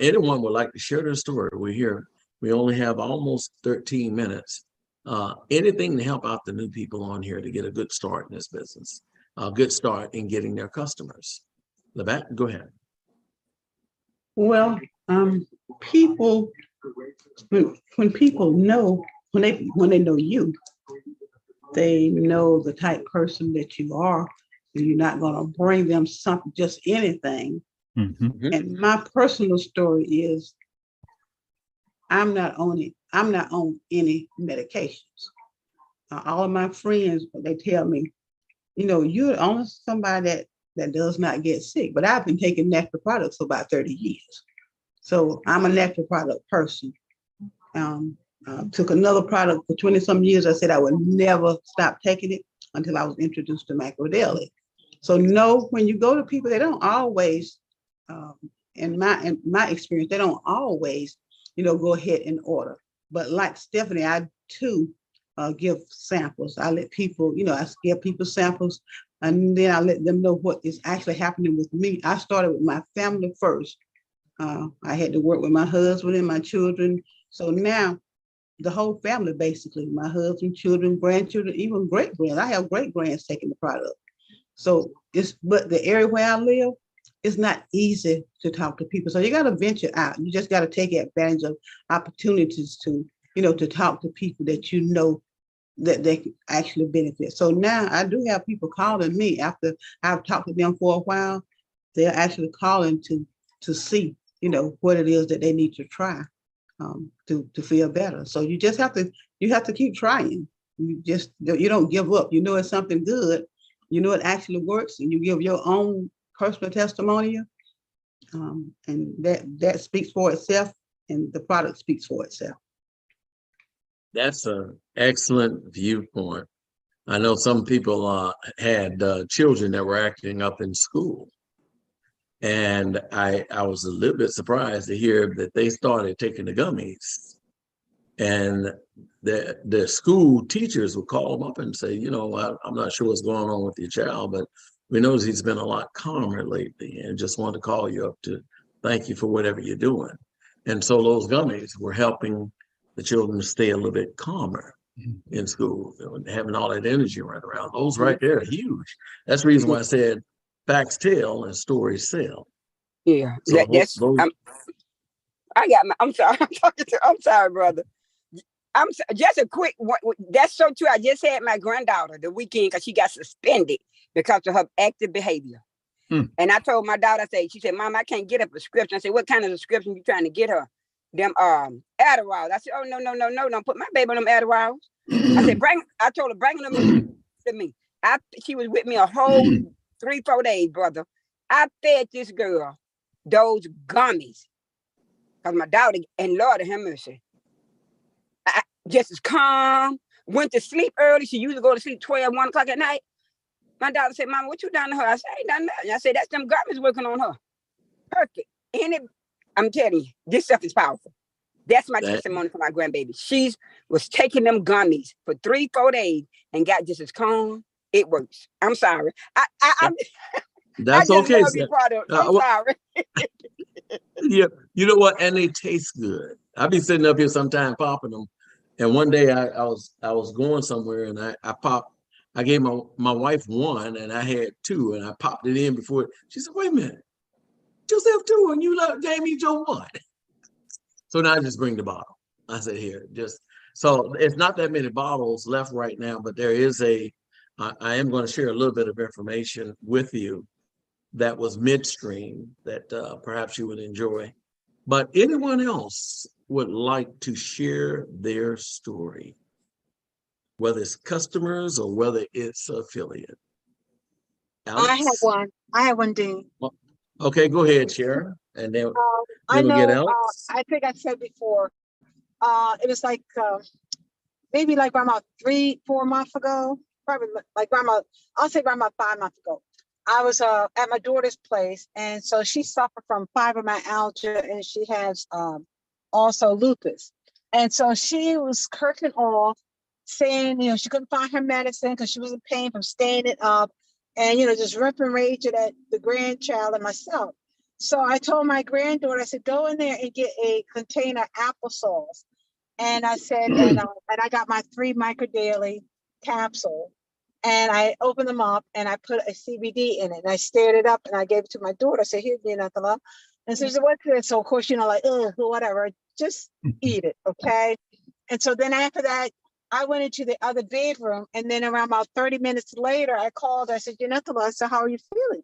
anyone would like to share their story, we're here. We only have almost 13 minutes. Anything to help out the new people on here to get a good start in this business, a good start in getting their customers. Labatt, go ahead. Well, people, when people know, when they know you, they know the type person that you are. You're not gonna bring them something, just anything. Mhm. And my personal story is I'm not on any medications. All of my friends, they tell me, you're only somebody that does not get sick. But I've been taking natural products for about 30 years. So I'm a natural product person. Took another product for 20 some years. I said I would never stop taking it until I was introduced to macrodaily. So no, when you go to people, they don't always, in my experience, they don't always, go ahead and order. But like Stephanie, I too give samples. I let people, I give people samples, and then I let them know what is actually happening with me. I started with my family first. I had to work with my husband and my children. So now the whole family, basically, my husband, children, grandchildren, even great grands. I have great grands taking the product. So but the area where I live, it's not easy to talk to people. So you got to venture out. You just got to take advantage of opportunities to, to talk to people that that they can actually benefit. So now I do have people calling me after I've talked to them for a while. They're actually calling to see, what it is that they need to try to feel better. So you just have to keep trying. You don't give up. It's something good. It actually works, and you give your own personal testimonial, and that speaks for itself, and the product speaks for itself. That's an excellent viewpoint. I know some people had children that were acting up in school. And I was a little bit surprised to hear that they started taking the gummies. And the school teachers would call them up and say, I'm not sure what's going on with your child, but we notice he's been a lot calmer lately and just want to call you up to thank you for whatever you're doing. And so those gummies were helping the children to stay a little bit calmer in school, having all that energy running around. Those right there are huge. That's the reason why I said facts tell and stories sell. Yeah, So I'm sorry. I'm sorry, brother. Just a quick one. That's so true. I just had my granddaughter the weekend because she got suspended because of her active behavior. And I told my daughter, she said, Mom, I can't get a prescription. I said, what kind of prescription you trying to get her? Them Adderall. I said, oh, no, don't put my baby on them Adderall. I said, I told her, bring them to me. She was with me a whole 3-4 days, brother. I fed this girl those gummies. Because my daughter, and Lord have mercy, just as calm, went to sleep early. She used to go to sleep 12, 1 o'clock at night. My daughter said, Mama, what you done to her? I said, I ain't done nothing. I said, that's them gummies working on her. Perfect. I'm telling you, this stuff is powerful. That's my testimony for my grandbaby. She was taking them gummies for 3-4 days and got just as calm. It works. I'm sorry. That's okay. I'm sorry. Yeah, you know what? And they taste good. I'll be sitting up here sometime popping them. And one day I was going somewhere and I gave my wife one and I had 2 and I popped it in before. She said, wait a minute, just have 2 and you gave me your one. So now I just bring the bottle. I said, here, so it's not that many bottles left right now, but there is I am going to share a little bit of information with you that was midstream that perhaps you would enjoy. But anyone else would like to share their story, whether it's customers or whether it's affiliate? Alex? I have one, Dean. Okay, go ahead, Sharon. And then I we'll know, get Alex. I think I said before, it was like maybe like around 3-4 months ago, probably like I'll say around 5 months ago. I was at my daughter's place, and so she suffered from fibromyalgia, and she has also lupus. And so she was curling off, saying, she couldn't find her medicine because she was in pain from staying it up, and just ripping rage at the grandchild and myself. So I told my granddaughter, I said, go in there and get a container applesauce. And I said, and I got my 3 microdaily capsule. And I opened them up and I put a CBD in it and I stirred it up and I gave it to my daughter. I said, here's the Nathala. And so she said, what's this? So of course, like, whatever, just eat it, okay? And so then after that, I went into the other bedroom, and then around about 30 minutes later, I called. I said, Janetha, I said, how are you feeling?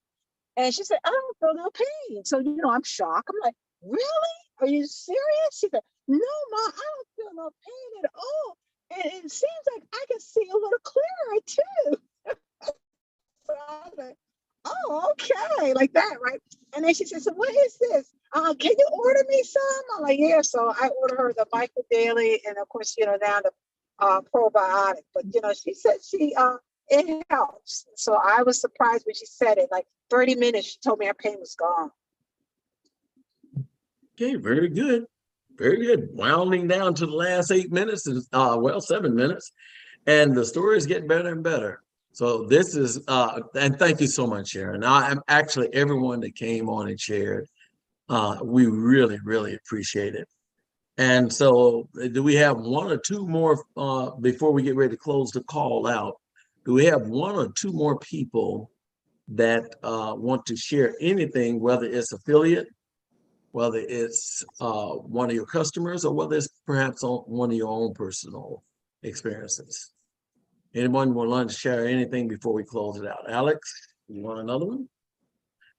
And she said, I don't feel no pain. So, I'm shocked. I'm like, really? Are you serious? She said, no, Ma, I don't feel no pain at all. And it seems like I can see a little clearer too. So I was like, oh, okay, like that, right? And then she said, so what is this? Can you order me some? I'm like, yeah. So I ordered her the Micro Daily, and of course, now the probiotic. But she said it helps. So I was surprised when she said it. Like 30 minutes, she told me her pain was gone. Okay, very good. Very good. Winding down to the last 8 minutes, and 7 minutes. And the story is getting better and better. So this is, and thank you so much, Sharon. I'm actually everyone that came on and shared. We really, really appreciate it. And so do we have one or two more before we get ready to close the call out? Do we have one or two more people that want to share anything, whether it's affiliate, whether it's one of your customers, or whether it's perhaps one of your own personal experiences? Anyone want to share anything before we close it out? Alex, you want another one?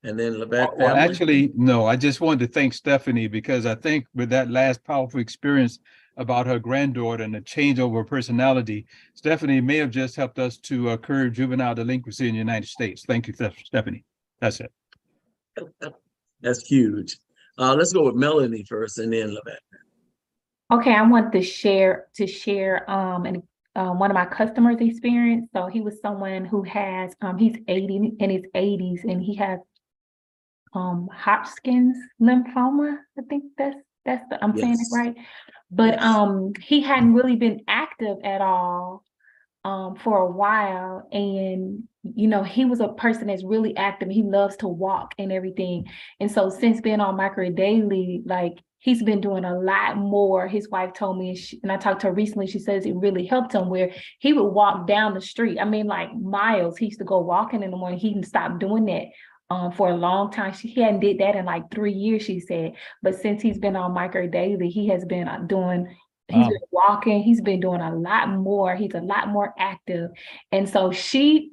And then Levette Well, family? actually, no, I just wanted to thank Stephanie, because I think with that last powerful experience about her granddaughter and the changeover of personality, Stephanie may have just helped us to curb juvenile delinquency in the United States. Thank you, Stephanie. That's it. That's huge. Let's go with Melanie first, and then Levette. Okay, I want to share one of my customers' experience. So he was someone who has he's 80 in his 80s, and he has Hodgkin's lymphoma. I think that's I'm saying it right. But he hadn't really been active at all for a while, and he was a person that's really active. He loves to walk and everything, and so since being on Micro Daily, like, he's been doing a lot more. His wife told me, and I talked to her recently, she says it really helped him, where he would walk down the street. I mean, like miles. He used to go walking in the morning. He stopped doing that for a long time. He hadn't did that in like 3 years, she said. But since he's been on Micro Daily, he has been he's been walking. He's been doing a lot more. He's a lot more active. And so she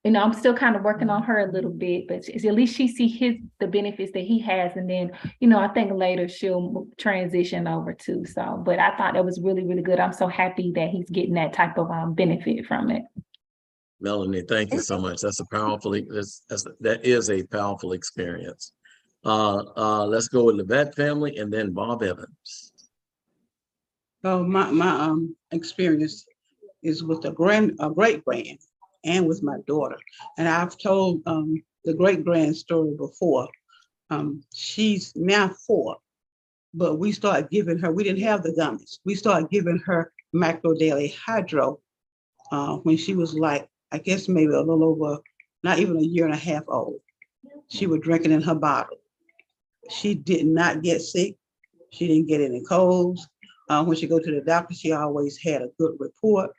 I'm still kind of working on her a little bit, but at least she see the benefits that he has. And then, I think later she'll transition over too. So, but I thought that was really, really good. I'm so happy that he's getting that type of benefit from it. Melanie, thank you so much. That's a powerful, that is a powerful experience. Let's go with Levette family, and then Bob Evans. So my experience is with a great grand and with my daughter. And I've told the great grand story before. She's now 4, but we started giving her, we didn't have the gummies. We started giving her Micro Daily Hydro when she was like, I guess maybe a little over, not even a year and a half old. She was drinking in her bottle. She did not get sick. She didn't get any colds. When she go to the doctor, she always had a good report.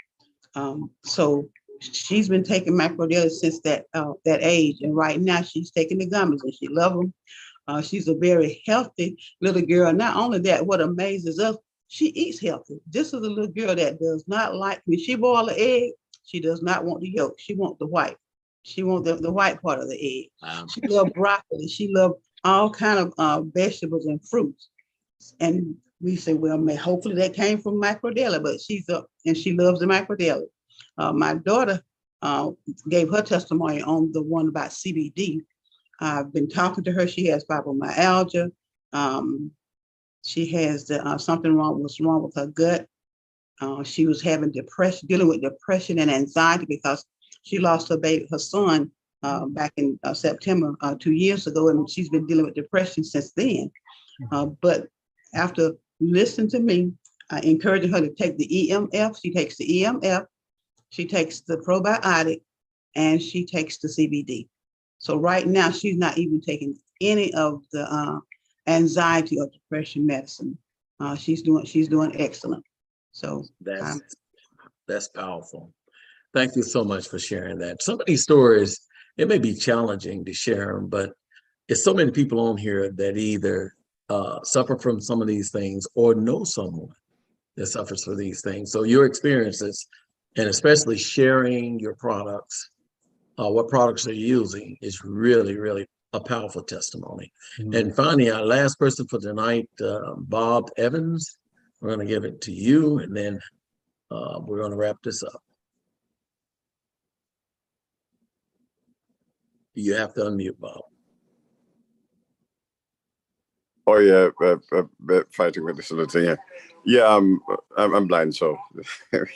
So she's been taking Micro Daily since that age, and right now she's taking the gummies and she loves them. She's a very healthy little girl. Not only that, what amazes us, she eats healthy. This is a little girl that does not like, when she boils an egg, she does not want the yolk. She wants the white. She wants the white part of the egg. Wow. She loves broccoli. She loves all kind of vegetables and fruits. And we say, well, hopefully that came from Micro Daily, but and she loves the Micro Daily. My daughter gave her testimony on the one about CBD. I've been talking to her. She has fibromyalgia. She has something wrong with her gut. She was having depression, dealing with depression and anxiety because she lost her son back in September 2 years ago, and she's been dealing with depression since then. But after listening to me, encouraging her to take the EMF, she takes the EMF, she takes the probiotic, and she takes the CBD. So right now, she's not even taking any of the anxiety or depression medicine. She's doing excellent. So that's powerful. Thank you so much for sharing that. Some of these stories, it may be challenging to share them, but it's so many people on here that either suffer from some of these things or know someone that suffers from these things. So your experiences, and especially sharing your products, what products they're using, is really, really a powerful testimony. And finally, our last person for tonight, Bob Evans. We're going to give it to you, and then we're going to wrap this up. You have to unmute, Bob. Oh yeah, fighting with this little thing here. Yeah, I'm blind, so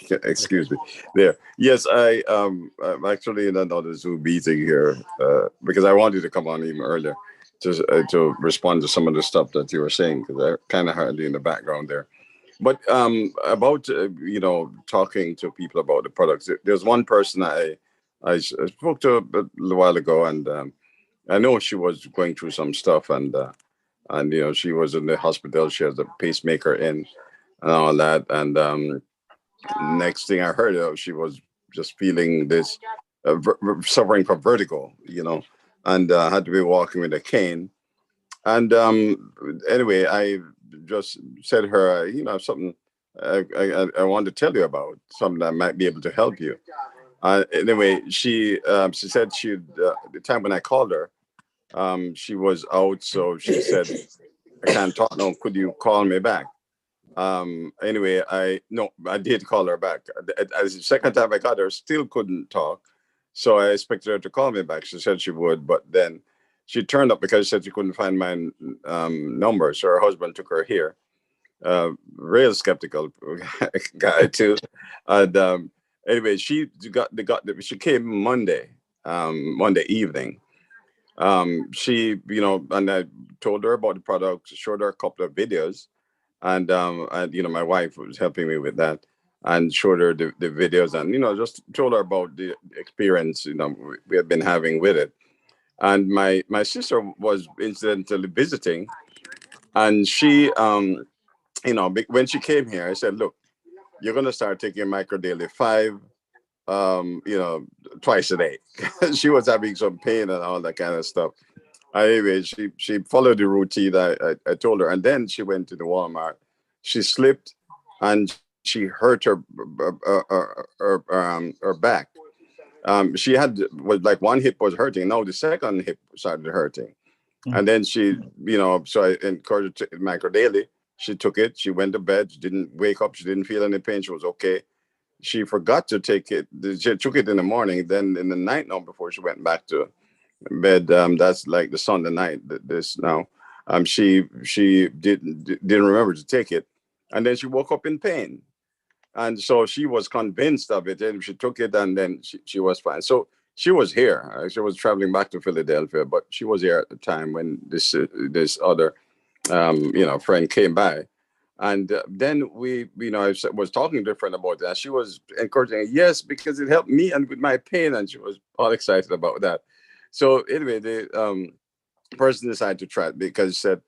excuse me. There. Yes, I'm actually in another Zoom meeting here because I wanted to come on even earlier to respond to some of the stuff that you were saying, because I kind of heard you in the background there. But about talking to people about the products, there's one person I spoke to a little while ago, and I know she was going through some stuff, and she was in the hospital. She has a pacemaker in and all that. And next thing I heard of, she was just feeling this suffering from vertigo, and had to be walking with a cane. And anyway, I just said to her, something I want to tell you about, something that might be able to help you. Anyway, she said the time when I called her, she was out, so she said, I can't talk now, could you call me back? Anyway, I did call her back. As the second time I got her, still couldn't talk, so I expected her to call me back. She said she would, but then she turned up because she said she couldn't find my number, so her husband took her here. Real skeptical guy too. And anyway, she came Monday evening. She, and I told her about the product, showed her a couple of videos, and my wife was helping me with that, and showed her the videos, and just told her about the experience we have been having with it. And my sister was incidentally visiting, and she when she came here, I said, look, you're going to start taking Micro Daily 5 twice a day. She was having some pain and all that kind of stuff. Anyway, she followed the routine I told her, and then she went to the Walmart. She slipped and she hurt her back. She was like one hip was hurting. Now the second hip started hurting. And then she, so I encouraged her to Micro Daily. She took it. She went to bed. She didn't wake up. She didn't feel any pain. She was okay. She forgot to take it. She took it in the morning. Then in the night now, before she went back to bed, that's like the Sunday night. This now, she didn't remember to take it, and then she woke up in pain, and so she was convinced of it, and she took it, and then she was fine. So she was here. She was traveling back to Philadelphia, but she was here at the time when this other friend came by. And then I was talking to a friend about that. She was encouraging, yes, because it helped me and with my pain, and she was all excited about that. So anyway, the person decided to try it because she said,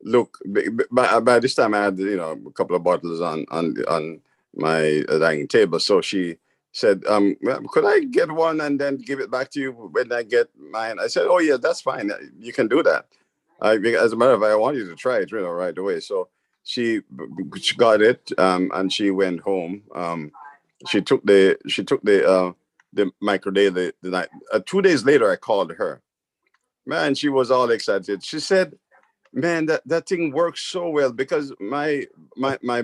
look, by this time I had a couple of bottles on my dining table. So she said, could I get one and then give it back to you when I get mine? I said, oh yeah, that's fine. You can do that. As a matter of fact, I want you to try it right away. So she got it, and she went home. She took the Micro Daily the night. 2 days later, I called her. Man, she was all excited. She said, "Man, that thing works so well because my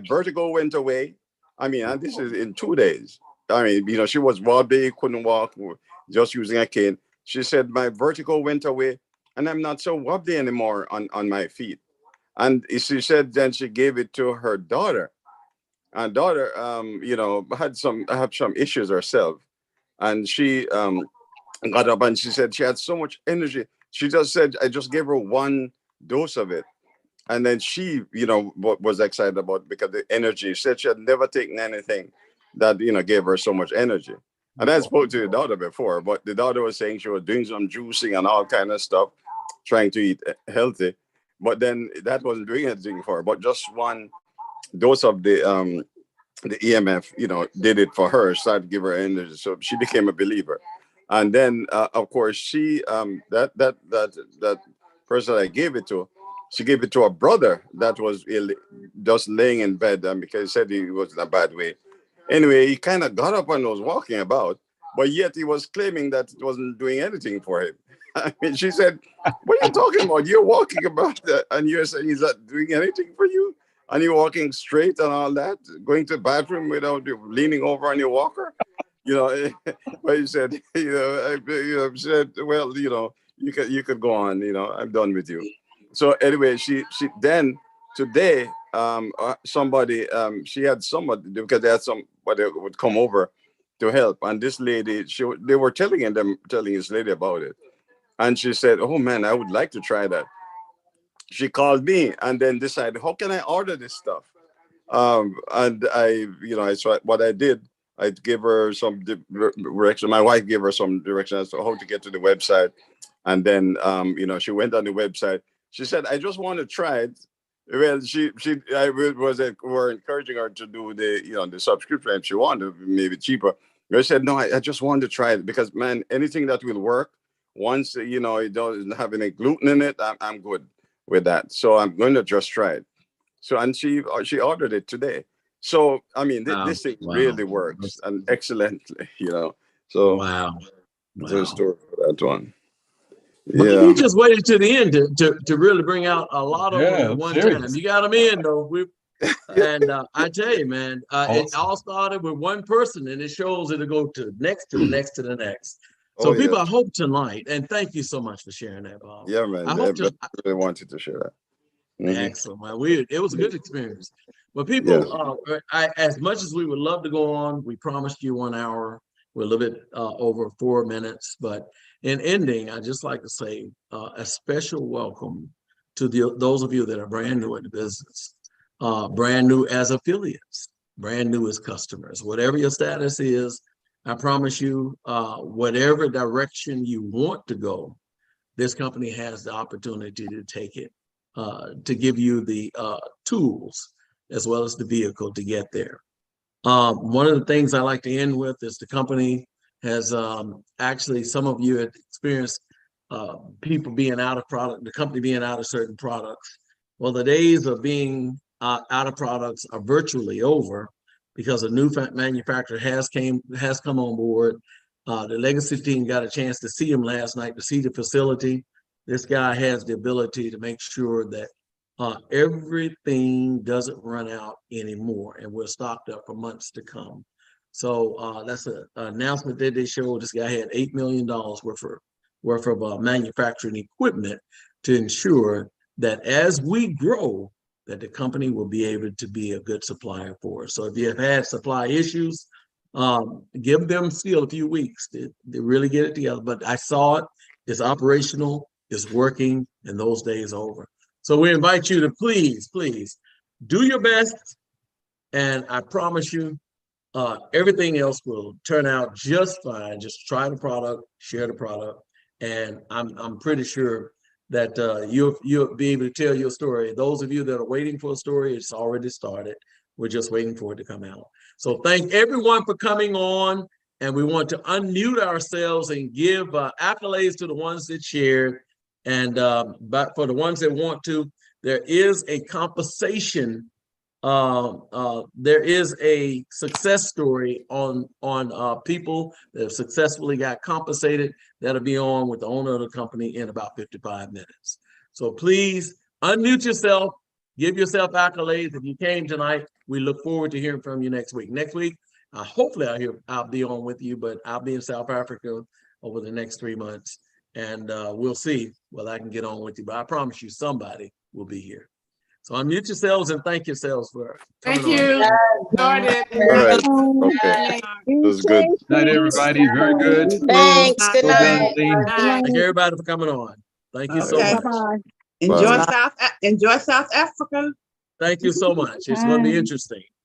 vertigo went away. I mean, and this is in 2 days. I mean, she was wobbly, couldn't walk, just using a cane. She said my vertigo went away, and I'm not so wobbly anymore on my feet." And she said then she gave it to her daughter. And daughter, had some issues herself. And she got up and she said she had so much energy. She just said, I just gave her one dose of it. And then she, was excited about it because the energy. She said she had never taken anything that, gave her so much energy. And I spoke to the daughter before, but the daughter was saying she was doing some juicing and all kind of stuff, trying to eat healthy. But then that wasn't doing anything for her. But just one dose of the EMF, did it for her, started to give her energy. So she became a believer. And then, of course, she that person I gave it to, she gave it to her brother that was ill, just laying in bed, because he said he was in a bad way. Anyway, he kind of got up and was walking about, but yet he was claiming that it wasn't doing anything for him. I mean, she said, what are you talking about? You're walking about that, and you're saying he's not doing anything for you? And you're walking straight and all that, going to the bathroom without leaning over on your walker? You know, but he said, I said, well, you could go on, I'm done with you. So anyway, she then today, somebody, she had somebody, because they had somebody would come over to help. And this lady, they were telling this lady about it. And she said, oh man, I would like to try that. She called me and then decided, how can I order this stuff? And so what I did, I gave her some direction. My wife gave her some direction as to how to get to the website. And then, she went on the website. She said, I just want to try it. Well, we're encouraging her to do the subscription if she wanted, maybe cheaper. I said, no, I just want to try it because, man, anything that will work, once, it doesn't have any gluten in it, I'm good with that. So I'm going to just try it. So, and she ordered it today. So, I mean, this thing really works and excellently, So, Wow. There's a story for that one. But you just waited to the end to really bring out a lot of them at one serious. time. You got them in though. And I tell you, man, it all started with one person, and it shows it'll go to next to the next to the next. So people, I hope tonight, and thank you so much for sharing that, Bob. Yeah, man. I really wanted to share that. Excellent, man. It was a good experience. But people, as much as we would love to go on, we promised you 1 hour. We're a little bit over 4 minutes, but in ending, I'd just like to say a special welcome to those of you that are brand new in the business, brand new as affiliates, brand new as customers. Whatever your status is, I promise you, whatever direction you want to go, this company has the opportunity to take it, to give you the tools as well as the vehicle to get there. One of the things I like to end with is the company has actually, some of you have experienced people being out of product, the company being out of certain products. Well, the days of being out of products are virtually over because a new manufacturer has come on board. The legacy team got a chance to see him last night, to see the facility. This guy has the ability to make sure that everything doesn't run out anymore, and we're stocked up for months to come. So that's an announcement that they showed. This guy had $8 million worth of manufacturing equipment to ensure that as we grow, that the company will be able to be a good supplier for us. So if you have had supply issues, give them still a few weeks to really get it together. But I saw it, it's operational, it's working, and those days are over. So we invite you to please do your best. And I promise you, everything else will turn out just fine. Just try the product, share the product. And I'm pretty sure that you'll be able to tell your story. Those of you that are waiting for a story, it's already started. We're just waiting for it to come out. So thank everyone for coming on. And we want to unmute ourselves and give accolades to the ones that shared. And but for the ones that want to, there is a compensation. There is a success story on people that have successfully got compensated. That'll be on with the owner of the company in about 55 minutes. So please unmute yourself, give yourself accolades. If you came tonight, we look forward to hearing from you next week. Next week, hopefully I'll be on with you, but I'll be in South Africa over the next 3 months. And we'll see whether I can get on with you, but I promise you somebody will be here. So unmute yourselves and thank yourselves for coming Thank you. All right. Okay. It was good. Good night, everybody. Very good. Thanks. Good Well done, night. Lee. Thank everybody for coming on. Thank you so Okay. much. Enjoy South Africa. Thank you so much. It's going to be interesting.